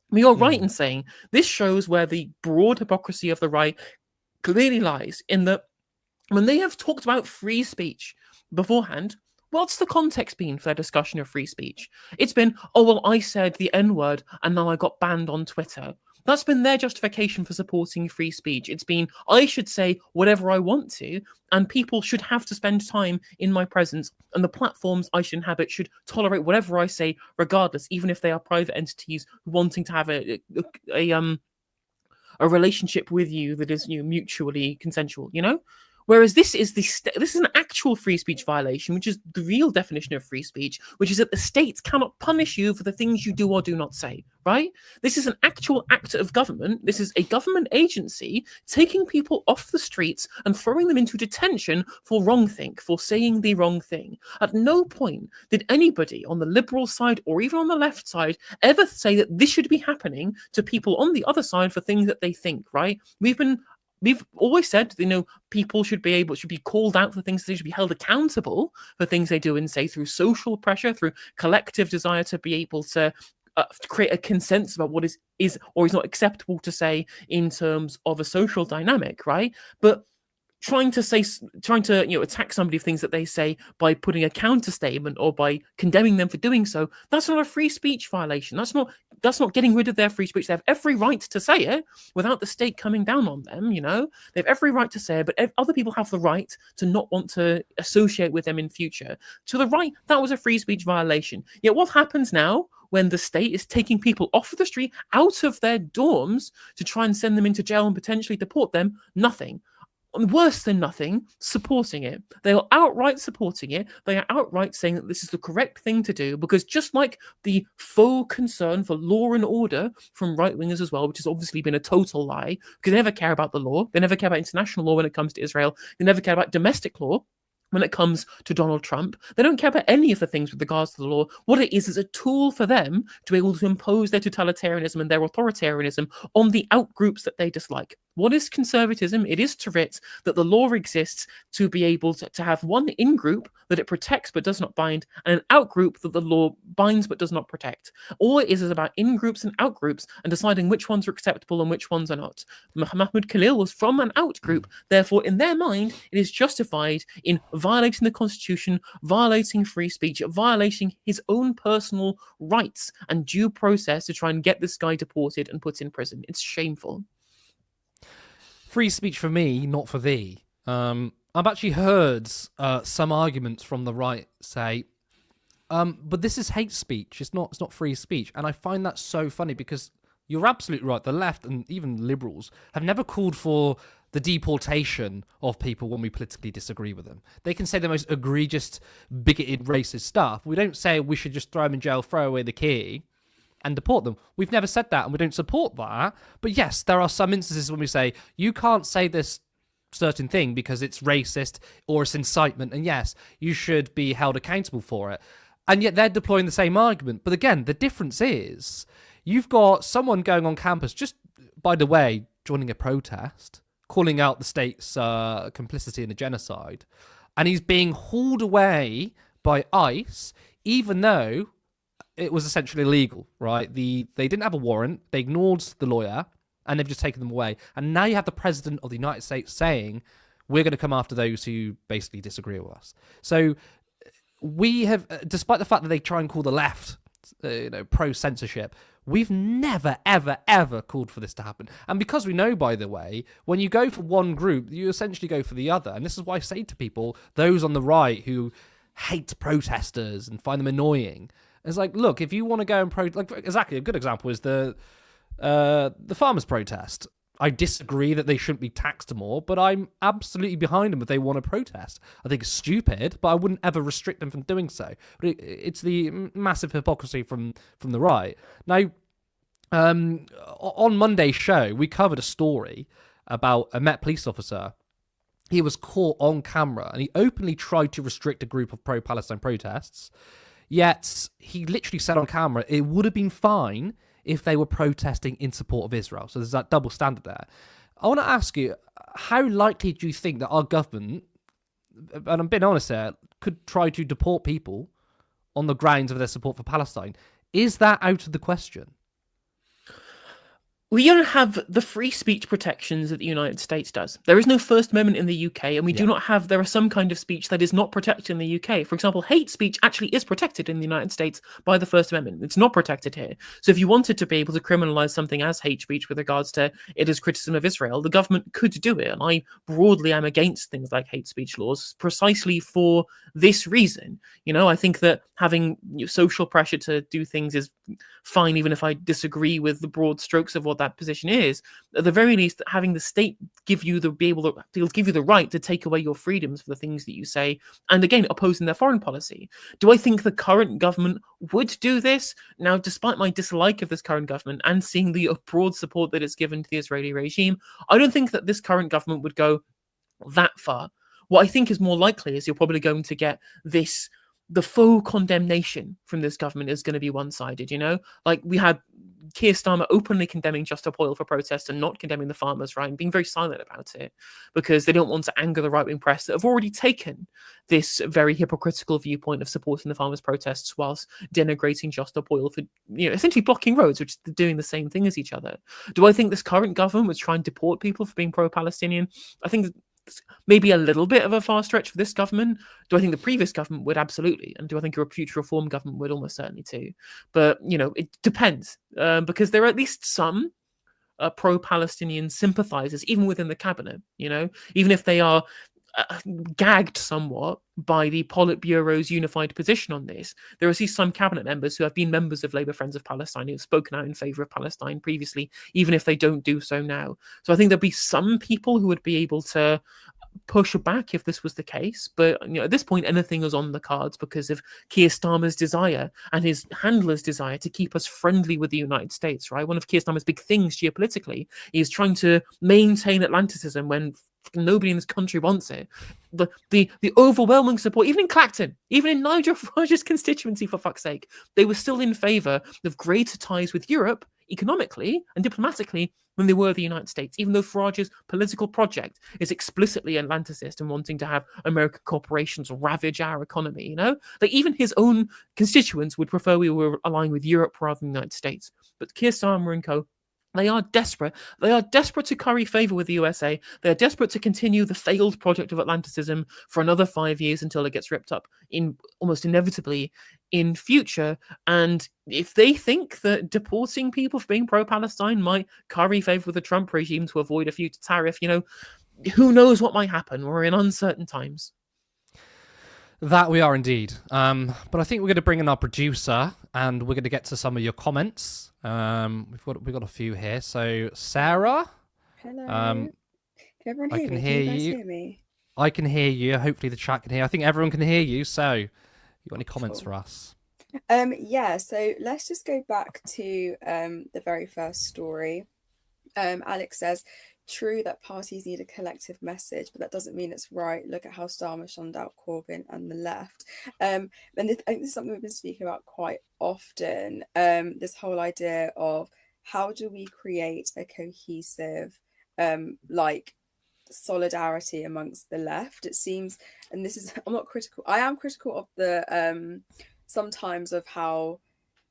But you're right in saying this shows where the broad hypocrisy of the right clearly lies, in that when they have talked about free speech beforehand, what's the context been for their discussion of free speech? It's been, oh, well, I said the N-word and now I got banned on Twitter. That's been their justification for supporting free speech. It's been, I should say whatever I want to, and people should have to spend time in my presence, and the platforms I should inhabit should tolerate whatever I say regardless, even if they are private entities wanting to have a relationship with you that is mutually consensual, Whereas this is an actual free speech violation, which is the real definition of free speech, which is that the state cannot punish you for the things you do or do not say, right? This is an actual act of government. This is a government agency taking people off the streets and throwing them into detention for for saying the wrong thing. At no point did anybody on the liberal side or even on the left side ever say that this should be happening to people on the other side for things that they think, right? We've always said, people should be called out for things. They should be held accountable for things they do and say through social pressure, through collective desire to be able to create a consensus about what is or is not acceptable to say in terms of a social dynamic, right? But trying to attack somebody for things that they say by putting a counter statement or by condemning them for doing so, that's not a free speech violation. That's not getting rid of their free speech. They have every right to say it without the state coming down on them. They have every right to say it, but other people have the right to not want to associate with them in future. To the right, that was a free speech violation. Yet what happens now when the state is taking people off of the street, out of their dorms, to try and send them into jail and potentially deport them? Nothing. Worse than nothing, supporting it. They are outright supporting it. They are outright saying that this is the correct thing to do, because just like the faux concern for law and order from right-wingers as well, which has obviously been a total lie, because they never care about the law. They never care about international law when it comes to Israel. They never care about domestic law when it comes to Donald Trump. They don't care about any of the things with regards to the law. What it is a tool for them to be able to impose their totalitarianism and their authoritarianism on the outgroups that they dislike. What is conservatism? It is to wit that the law exists to be able to have one in-group that it protects but does not bind, and an out-group that the law binds but does not protect. All it is about in-groups and out-groups and deciding which ones are acceptable and which ones are not. Mahmoud Khalil was from an out-group. Therefore, in their mind, it is justified in violating the Constitution, violating free speech, violating his own personal rights and due process to try and get this guy deported and put in prison. It's shameful. Free speech for me, not for thee. I've actually heard some arguments from the right say, but this is hate speech. It's not free speech. And I find that so funny, because you're absolutely right. The left and even liberals have never called for the deportation of people when we politically disagree with them. They can say the most egregious, bigoted, racist stuff. We don't say we should just throw them in jail, throw away the key, and deport them. We've never said that, and we don't support that. But yes, there are some instances when we say, you can't say this certain thing because it's racist or it's incitement, and yes, you should be held accountable for it. And yet they're deploying the same argument. But again, the difference is, you've got someone going on campus, just, by the way, joining a protest, calling out the state's complicity in a genocide, and he's being hauled away by ICE, even though it was essentially illegal, right? They didn't have a warrant, they ignored the lawyer, and they've just taken them away. And now you have the president of the United States saying, we're going to come after those who basically disagree with us. So we have, despite the fact that they try and call the left, pro-censorship, we've never, ever, ever called for this to happen. And because we know, by the way, when you go for one group, you essentially go for the other. And this is why I say to people, those on the right who hate protesters and find them annoying, it's like, look, if you want to go and exactly, a good example is the farmers' protest. I disagree that they shouldn't be taxed more, but I'm absolutely behind them if they want to protest. I think it's stupid, but I wouldn't ever restrict them from doing so. But it's the massive hypocrisy from the right. Now, on Monday's show, we covered a story about a Met police officer. He was caught on camera and he openly tried to restrict a group of pro-Palestine protests. Yet he literally said on camera it would have been fine if they were protesting in support of Israel. So there's that double standard there. I want to ask you, how likely do you think that our government, and I'm being honest here, could try to deport people on the grounds of their support for Palestine? Is that out of the question? We don't have the free speech protections that the United States does. There is no First Amendment in the UK, and we do not have, there are some kind of speech that is not protected in the UK. For example, hate speech actually is protected in the United States by the First Amendment. It's not protected here. So if you wanted to be able to criminalize something as hate speech with regards to it as criticism of Israel, the government could do it. And I broadly am against things like hate speech laws precisely for this reason. You know, I think that having social pressure to do things is fine, even if I disagree with the broad strokes of what that position is. At the very least, having the state give you the right to take away your freedoms for the things that you say, and again opposing their foreign policy. Do I think the current government would do this? Now, despite my dislike of this current government and seeing the broad support that it's given to the Israeli regime, I don't think that this current government would go that far. What I think is more likely is you're probably going to get this. The faux condemnation from this government is going to be one-sided, you know? Like, we had Keir Starmer openly condemning Just Stop Oil for protest and not condemning the farmers, right? And being very silent about it because they don't want to anger the right-wing press that have already taken this very hypocritical viewpoint of supporting the farmers' protests whilst denigrating Just Stop Oil for, you know, essentially blocking roads, which is doing the same thing as each other. Do I think this current government would try and deport people for being pro-Palestinian? I think maybe a little bit of a far stretch for this government. Do I think the previous government would? Absolutely. And do I think a future reform government would? Almost certainly too. But, you know, it depends because there are at least some pro-Palestinian sympathizers, even within the cabinet, you know, even if they are gagged somewhat by the Politburo's unified position on this. There are at least some cabinet members who have been members of Labour Friends of Palestine who have spoken out in favour of Palestine previously, even if they don't do so now. So I think there'll be some people who would be able to push back if this was the case. But, you know, at this point, anything is on the cards because of Keir Starmer's desire and his handler's desire to keep us friendly with the United States, right? One of Keir Starmer's big things geopolitically is trying to maintain Atlanticism when nobody in this country wants it. The overwhelming support, even in Clacton, even in Nigel Farage's constituency, for fuck's sake, they were still in favour of greater ties with Europe economically and diplomatically than they were the United States, even though Farage's political project is explicitly Atlanticist and wanting to have American corporations ravage our economy, you know? Like, even his own constituents would prefer we were aligned with Europe rather than the United States. But Keir Starmer and co., they are desperate. They are desperate to curry favour with the USA. They are desperate to continue the failed project of Atlanticism for another 5 years until it gets ripped up in almost inevitably in future. And if they think that deporting people for being pro-Palestine might curry favour with the Trump regime to avoid a future tariff, you know, who knows what might happen? We're in uncertain times. That we are indeed. But I think we're going to bring in our producer and we're going to get to some of your comments. We've got a few here. So Sarah, hello. Can everyone hear me? Can you guys hear me? I can hear you. Hopefully the chat can hear. I think everyone can hear you. So, you got any comments for us? Yeah. So let's just go back to the very first story. Alex says, true that parties need a collective message, but that doesn't mean it's right. Look at how Starmer shunned out Corbyn and the left. And I think this is something we've been speaking about quite often. This whole idea of how do we create a cohesive, like, solidarity amongst the left? It seems, and this is, I'm not critical. I am critical of the sometimes of how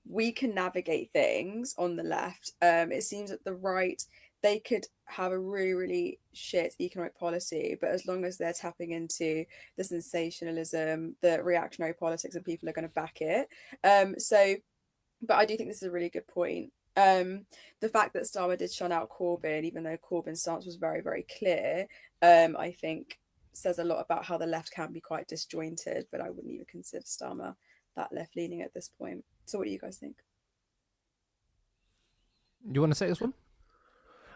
we can navigate things on the left. It seems that the right, they could have a really, really shit economic policy, but as long as they're tapping into the sensationalism, the reactionary politics, and people are going to back it. But I do think this is a really good point. The fact that Starmer did shun out Corbyn, even though Corbyn's stance was very, very clear, I think says a lot about how the left can be quite disjointed, but I wouldn't even consider Starmer that left-leaning at this point. So what do you guys think? You want to say this one?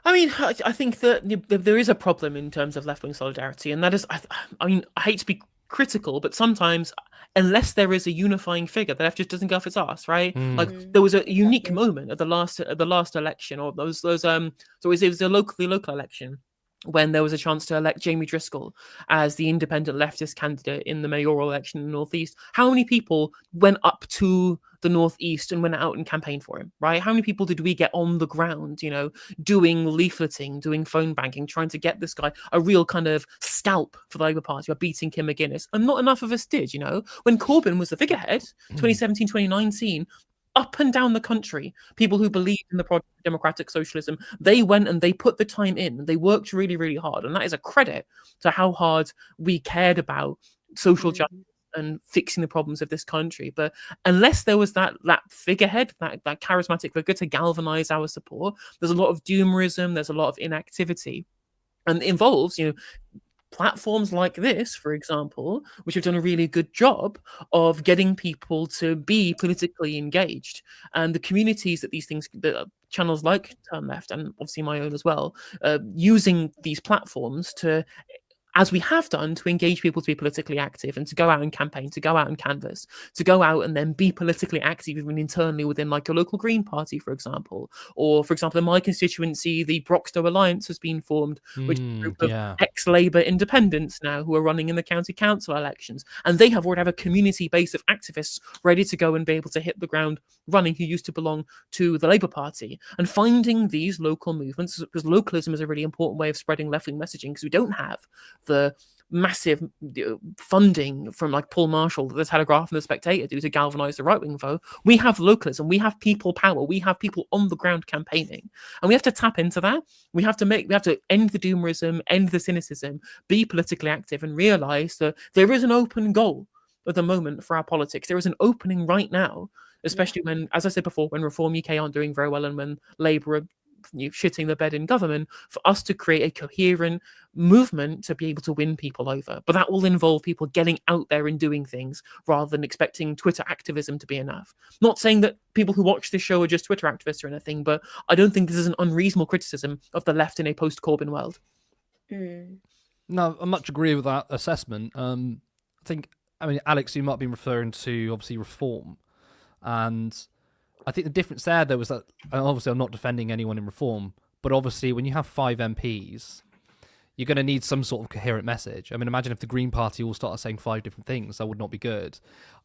I mean, I think that there is a problem in terms of left-wing solidarity, and that is, I mean, I hate to be critical, but sometimes, unless there is a unifying figure, the left just doesn't go off its arse, right? Like there was a unique moment at the last election, or those so it was the local election, when there was a chance to elect Jamie Driscoll as the independent leftist candidate in the mayoral election in the Northeast. How many people went up to the Northeast and went out and campaigned for him, right? How many people did we get on the ground, doing leafleting, doing phone banking, trying to get this guy a real kind of scalp for the Labour Party by beating Kim McGuinness? And not enough of us did, When Corbyn was the figurehead, 2017, 2019, up and down the country, people who believed in the project of democratic socialism, they went and they put the time in. They worked really, really hard. And that is a credit to how hard we cared about social justice and fixing the problems of this country. But unless there was that figurehead, that charismatic figure to galvanize our support, there's a lot of doomerism, there's a lot of inactivity. And it involves, platforms like this, for example, which have done a really good job of getting people to be politically engaged, and the communities that these things, the channels like Turn Left, and obviously my own as well, using these platforms to, as we have done, to engage people to be politically active and to go out and campaign, to go out and canvass, to go out and then be politically active even internally within like your local Green Party, for example. Or, for example, in my constituency, the Broxtowe Alliance has been formed, which is a group of ex-Labour independents now who are running in the county council elections. And they already have a community base of activists ready to go and be able to hit the ground running who used to belong to the Labour Party. And finding these local movements, because localism is a really important way of spreading left-wing messaging, because we don't have the massive funding from like Paul Marshall that the Telegraph and the Spectator do to galvanize the right-wing vote. We have localism, we have people power, we have people on the ground campaigning, and we have to tap into that. We have to end the doomerism, end the cynicism, be politically active, and realize that there is an open goal at the moment for our politics. There is an opening right now, especially when, as I said before, when Reform UK aren't doing very well and when Labour are shitting the bed in government, for us to create a coherent movement to be able to win people over. But that will involve people getting out there and doing things rather than expecting Twitter activism to be enough. Not saying that people who watch this show are just Twitter activists or anything, but I don't think this is an unreasonable criticism of the left in a post-Corbyn world. No, I much agree with that assessment. I mean, Alex, you might have been referring to, obviously, Reform. And I think the difference there was that, and obviously I'm not defending anyone in Reform, but obviously when you have 5 MPs, you're going to need some sort of coherent message. I mean, imagine if the Green Party all started saying 5 different things, that would not be good.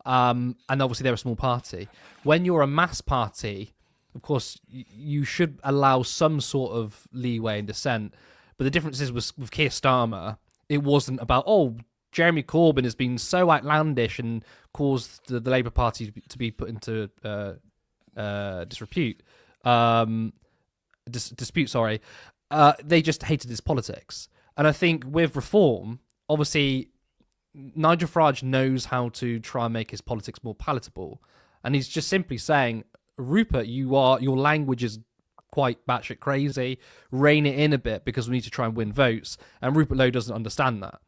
And obviously they're a small party. When you're a mass party, of course, you should allow some sort of leeway and dissent. But the difference is with Keir Starmer, it wasn't about, Jeremy Corbyn has been so outlandish and caused the Labour Party to be put into dispute. They just hated his politics. And I think with Reform, obviously, Nigel Farage knows how to try and make his politics more palatable. And he's just simply saying, Rupert, your language is quite batshit crazy. Rein it in a bit because we need to try and win votes. And Rupert Lowe doesn't understand that.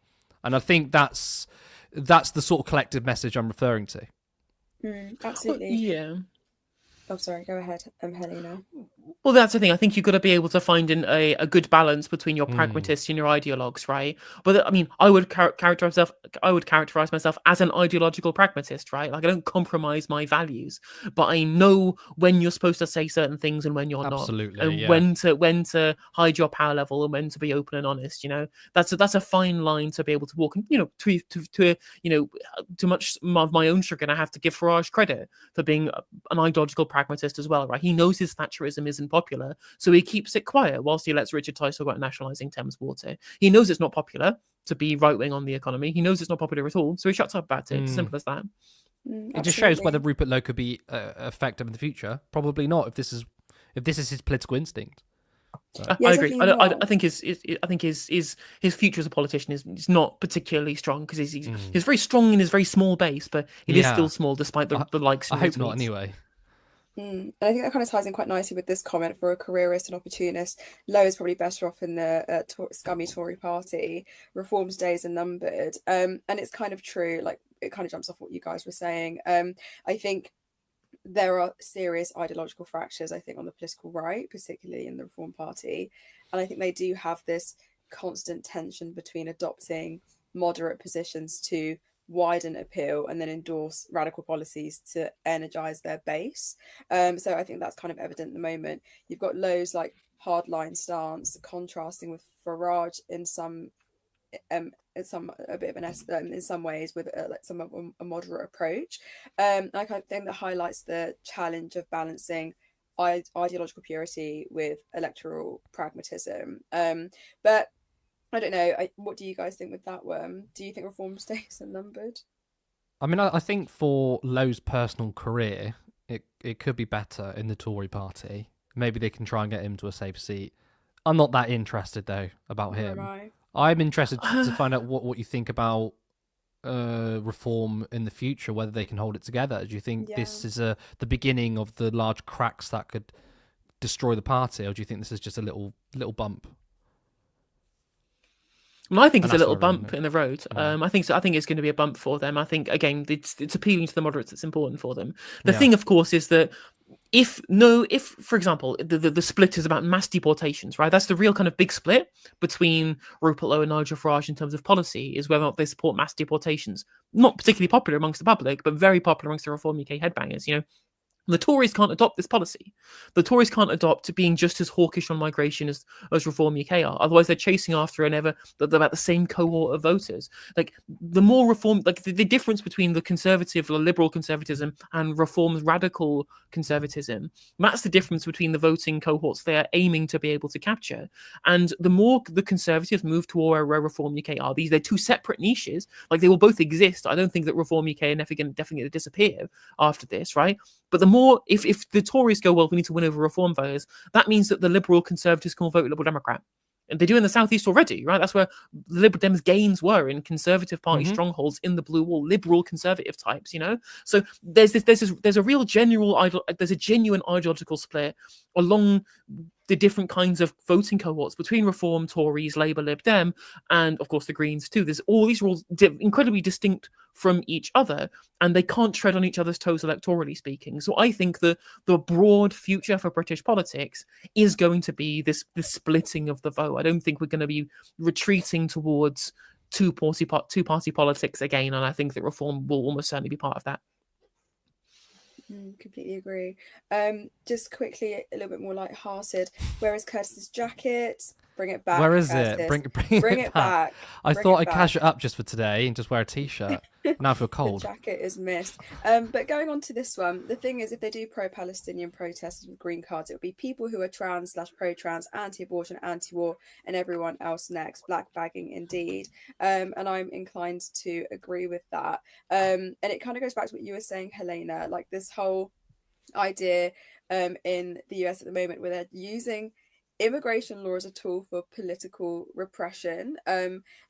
And I think that's the sort of collective message I'm referring to. Absolutely. Yeah. Oh, sorry. Go ahead, Helena. Well, that's the thing. I think you've got to be able to find a good balance between your pragmatists and your ideologues, right? But I mean, I would characterize myself as an ideological pragmatist, right? Like I don't compromise my values, but I know when you're supposed to say certain things and when you're not, and when to hide your power level and when to be open and honest. That's a fine line to be able to walk. And to much of my own chagrin, I have to give Farage credit for being an ideological pragmatist as well, right? He knows his Thatcherism isn't popular, so he keeps it quiet whilst he lets Richard Tice talk about nationalising Thames Water. He knows it's not popular to be right-wing on the economy. He knows it's not popular at all, so he shuts up about it. It's simple as that. It just shows whether Rupert Lowe could be effective in the future. Probably not, if this is his political instinct. I agree. I think his future as a politician is not particularly strong because he's very strong in his very small base, but it is still small despite the likes. I hope not, anyway. And I think that kind of ties in quite nicely with this comment: for a careerist and opportunist, Lowe is probably better off in the scummy Tory party. Reform's days are numbered. And it's kind of true. Like, it kind of jumps off what you guys were saying. I think there are serious ideological fractures, I think, on the political right, particularly in the Reform Party. And I think they do have this constant tension between adopting moderate positions to widen appeal and then endorse radical policies to energize their base. So I think that's kind of evident at the moment. You've got Lowe's like hardline stance contrasting with Farage in some a bit of an in some ways with like some of a moderate approach. I kind of think that highlights the challenge of balancing ideological purity with electoral pragmatism. But I don't know. What do you guys think with that one? Do you think reform stays unnumbered? I mean, I think for Lowe's personal career, it could be better in the Tory party. Maybe they can try and get him to a safe seat. I'm not that interested, though, about him. I'm interested to find out what you think about reform in the future, whether they can hold it together. Do you think this is the beginning of the large cracks that could destroy the party, or do you think this is just a little bump? Well, I think it's a little bump in the road. I think so. I think it's going to be a bump for them. I think, again, it's appealing to the moderates that's important for them. The thing, of course, is that if, for example, the split is about mass deportations, right? That's the real kind of big split between Rupert Lowe and Nigel Farage in terms of policy, is whether or not they support mass deportations. Not particularly popular amongst the public, but very popular amongst the Reform UK headbangers, you know. The Tories can't adopt this policy. The Tories can't adopt being just as hawkish on migration as Reform UK are. Otherwise, they're chasing after about the same cohort of voters. Like the more reform, like the difference between the conservative, or liberal conservatism, and Reform's radical conservatism. That's the difference between the voting cohorts they are aiming to be able to capture. And the more the conservatives move to where Reform UK are, they're two separate niches. Like they will both exist. I don't think that Reform UK are definitely going to disappear after this, right? But the more, if the Tories go, well, we need to win over Reform voters, that means that the Liberal Conservatives can vote Liberal Democrat. And they do in the Southeast already, right? That's where the Liberal Dems' gains were in Conservative Party strongholds in the blue wall, liberal conservative types, you know? So there's a genuine ideological split along the different kinds of voting cohorts between Reform, Tories, Labour, Lib Dem, and of course the Greens too. There's all these rules incredibly distinct from each other, and they can't tread on each other's toes electorally speaking. So I think the broad future for British politics is going to be this splitting of the vote. I don't think we're going to be retreating towards two-party politics again, and I think that Reform will almost certainly be part of that. Completely agree. Just quickly, a little bit more light-hearted. Where is Curtis's jacket? Bring it back. Where is Curtis. it? Bring it back. I thought I'd cash it up just for today and just wear a t-shirt. Now I feel cold. The jacket is missed. But going on to this one, the thing is, if they do pro-Palestinian protesters with green cards, it would be people who are trans/pro-trans, anti-abortion, anti-war, and everyone else next. Black bagging indeed. And I'm inclined to agree with that. And it kind of goes back to what you were saying, Helena, like this whole idea in the US at the moment where they're using immigration law as a tool for political repression.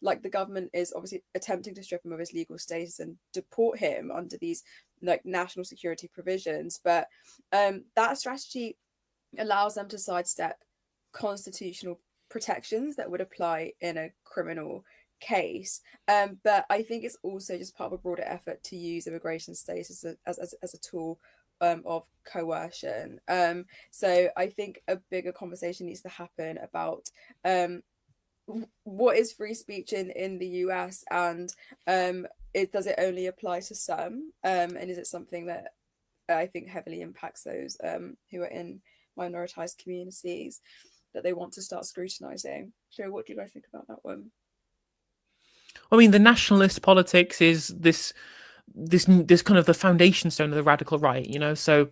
Like the government is obviously attempting to strip him of his legal status and deport him under these like national security provisions, but that strategy allows them to sidestep constitutional protections that would apply in a criminal case. But I think it's also just part of a broader effort to use immigration status as a tool of coercion. So I think a bigger conversation needs to happen about what is free speech in the US, and does it only apply to some, and is it something that I think heavily impacts those who are in minoritized communities that they want to start scrutinizing. So what do you guys think about that one? I mean, the nationalist politics is this kind of the foundation stone of the radical right, you know. So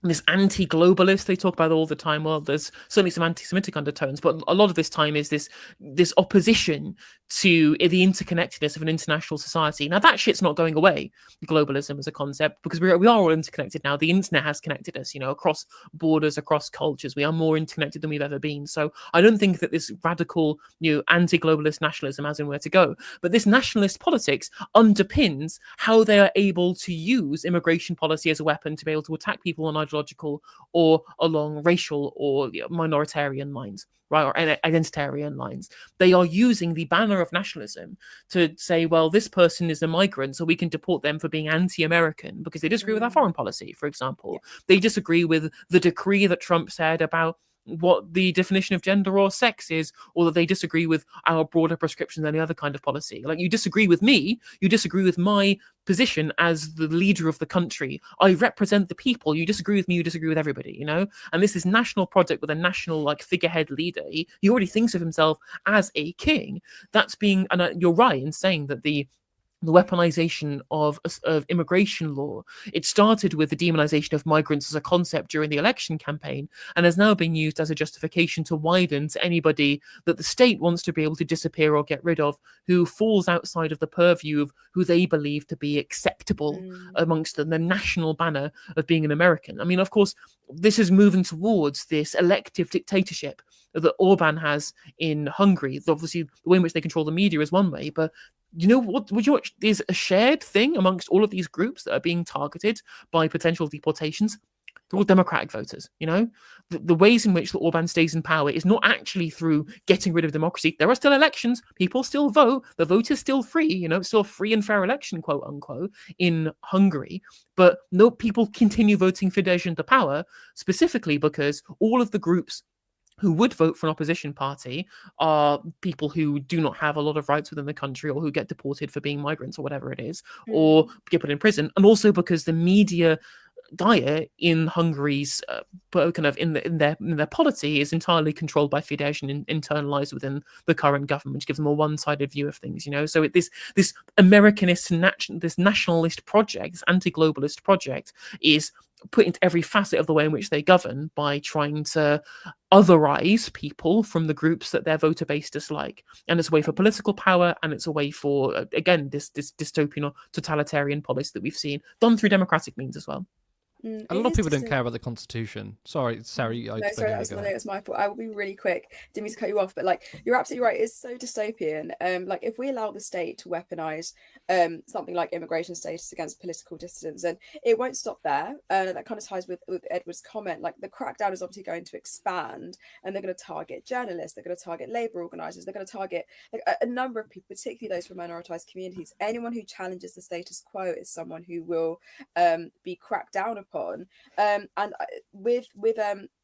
this anti-globalist they talk about all the time. Well, there's certainly some anti-Semitic undertones, but a lot of this time is this opposition to the interconnectedness of an international society. Now that shit's not going away, globalism as a concept, because we are all interconnected now. The internet has connected us, you know, across borders, across cultures. We are more interconnected than we've ever been. So I don't think that this radical, you know, anti-globalist nationalism has nowhere to go. But this nationalist politics underpins how they are able to use immigration policy as a weapon to be able to attack people on ideological or along racial or minoritarian lines, right, or identitarian lines. They are using the banner of nationalism to say, well, this person is a migrant, so we can deport them for being anti-American because they disagree with our foreign policy, for example. They disagree with the decree that Trump said about what the definition of gender or sex is, or that they disagree with our broader prescriptions than any other kind of policy. Like, you disagree with me, you disagree with my position as the leader of the country. I represent the people. You disagree with me, you disagree with everybody, you know? And this is national project with a national like figurehead leader. He already thinks of himself as a king. That's being, and you're right in saying that the weaponization of immigration law, it started with the demonization of migrants as a concept during the election campaign, and has now been used as a justification to widen to anybody that the state wants to be able to disappear or get rid of, who falls outside of the purview of who they believe to be acceptable amongst the national banner of being an American. I mean, of course, this is moving towards this elective dictatorship that Orban has in Hungary. Obviously, the way in which they control the media is one way, but you know what? Is a shared thing amongst all of these groups that are being targeted by potential deportations? They're all Democratic voters. You know, the ways in which the Orban stays in power is not actually through getting rid of democracy. There are still elections. People still vote. The vote is still free. You know, it's still a free and fair election, quote unquote, in Hungary. But no, people continue voting Fidesz into power, specifically because all of the groups who would vote for an opposition party are people who do not have a lot of rights within the country, or who get deported for being migrants or whatever it is, or get put in prison. And also because the media diet in Hungary's kind of in their polity is entirely controlled by Fidesz and internalized within the current government, which gives them a one-sided view of things, you know. So this Americanist, this nationalist project, this anti-globalist project, is put into every facet of the way in which they govern by trying to otherize people from the groups that their voter base dislike. And it's a way for political power, and it's a way for, again, this dystopian or totalitarian policy that we've seen done through democratic means as well. A lot of people don't care about the Constitution. Sorry, Sarah. It's my fault. I will be really quick. Didn't mean to cut you off, but like, you're absolutely right. It's so dystopian. Like, if we allow the state to weaponize something like immigration status against political dissidents, and it won't stop there. That kind of ties with Edward's comment. Like, the crackdown is obviously going to expand, and they're going to target journalists. They're going to target labor organizers. They're going to target like a number of people, particularly those from minoritized communities. Anyone who challenges the status quo is someone who will be cracked down upon. And with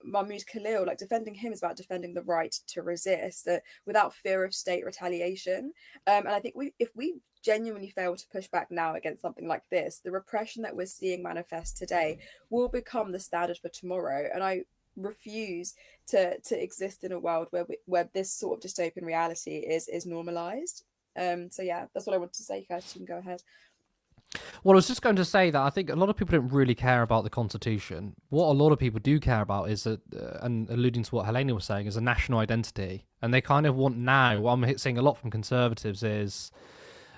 Mahmoud Khalil, like, defending him is about defending the right to resist without fear of state retaliation. And I think if we genuinely fail to push back now against something like this, the repression that we're seeing manifest today will become the standard for tomorrow. And I refuse to exist in a world where this sort of dystopian reality is normalized. So yeah, that's what I wanted to say, Kirsty. You can go ahead. Well, I was just going to say that I think a lot of people don't really care about the Constitution. What a lot of people do care about is and alluding to what Helena was saying, is a national identity. And they kind of want now, what I'm seeing a lot from conservatives is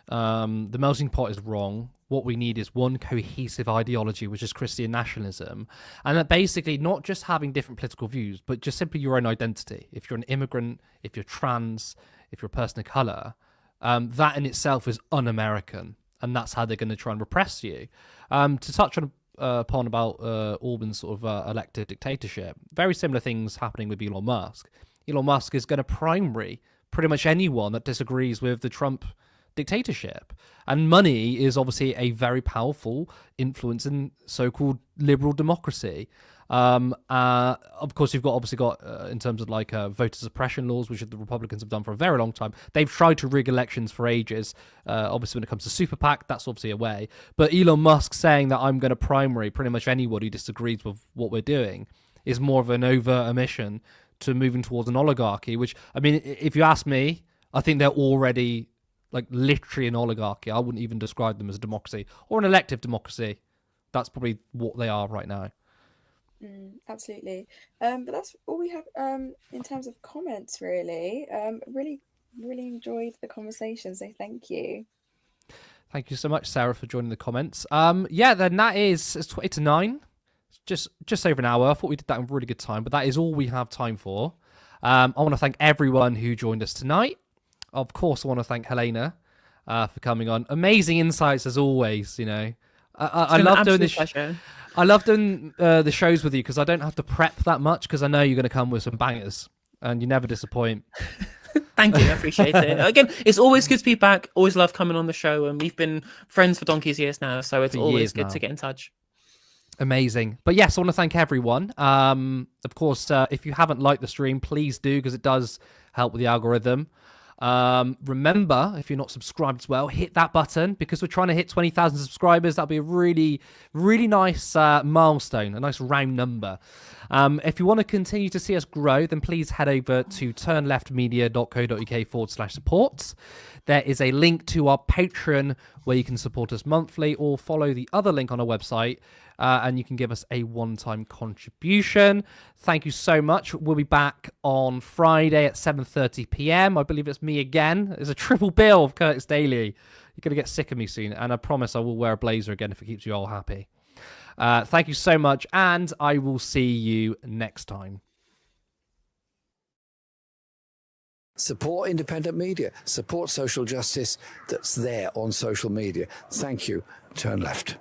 the melting pot is wrong. What we need is one cohesive ideology, which is Christian nationalism. And that basically not just having different political views, but just simply your own identity. If you're an immigrant, if you're trans, if you're a person of colour, that in itself is un-American. And that's how they're going to try and repress you. To touch upon about Orban's sort of elected dictatorship, very similar things happening with Elon Musk. Elon Musk is going to primary pretty much anyone that disagrees with the Trump dictatorship. And money is obviously a very powerful influence in so-called liberal democracy. Of course, you've obviously got in terms of like voter suppression laws, which the Republicans have done for a very long time. They've tried to rig elections for ages. Obviously, when it comes to super PAC, that's obviously a way. But Elon Musk saying that I'm going to primary pretty much anyone who disagrees with what we're doing is more of an overt omission to moving towards an oligarchy, which, I mean, if you ask me, I think they're already like literally an oligarchy. I wouldn't even describe them as a democracy or an elective democracy. That's probably what they are right now. Absolutely. But that's all we have in terms of comments, really. Really enjoyed the conversation, so thank you. Thank you so much, Sarah, for joining the comments. Yeah, then it's 20 to 9. Just over an hour. I thought we did that in really good time, but that is all we have time for. I want to thank everyone who joined us tonight. Of course, I want to thank Helena for coming on. Amazing insights as always, you know. I love doing this. I love doing the shows with you because I don't have to prep that much because I know you're going to come with some bangers and you never disappoint. Thank you, I appreciate it. Again, it's always good to be back. Always love coming on the show, and we've been friends for donkey's years now, so it's always good to get in touch. Amazing. But yes, I want to thank everyone. Of course, if you haven't liked the stream, please do, because it does help with the algorithm. Remember, if you're not subscribed as well, hit that button, because we're trying to hit 20,000 subscribers. That'll be a really, really nice milestone, a nice round number. If you want to continue to see us grow, then please head over to turnleftmedia.co.uk/support. There is a link to our Patreon where you can support us monthly, or follow the other link on our website, and you can give us a one-time contribution. Thank you so much. We'll be back on Friday at 7:30 p.m. I believe it's me again. There's a triple bill of Curtis Daly. You're going to get sick of me soon, and I promise I will wear a blazer again if it keeps you all happy. Thank you so much, and I will see you next time. Support independent media. Support social justice that's there on social media. Thank you. Turn left.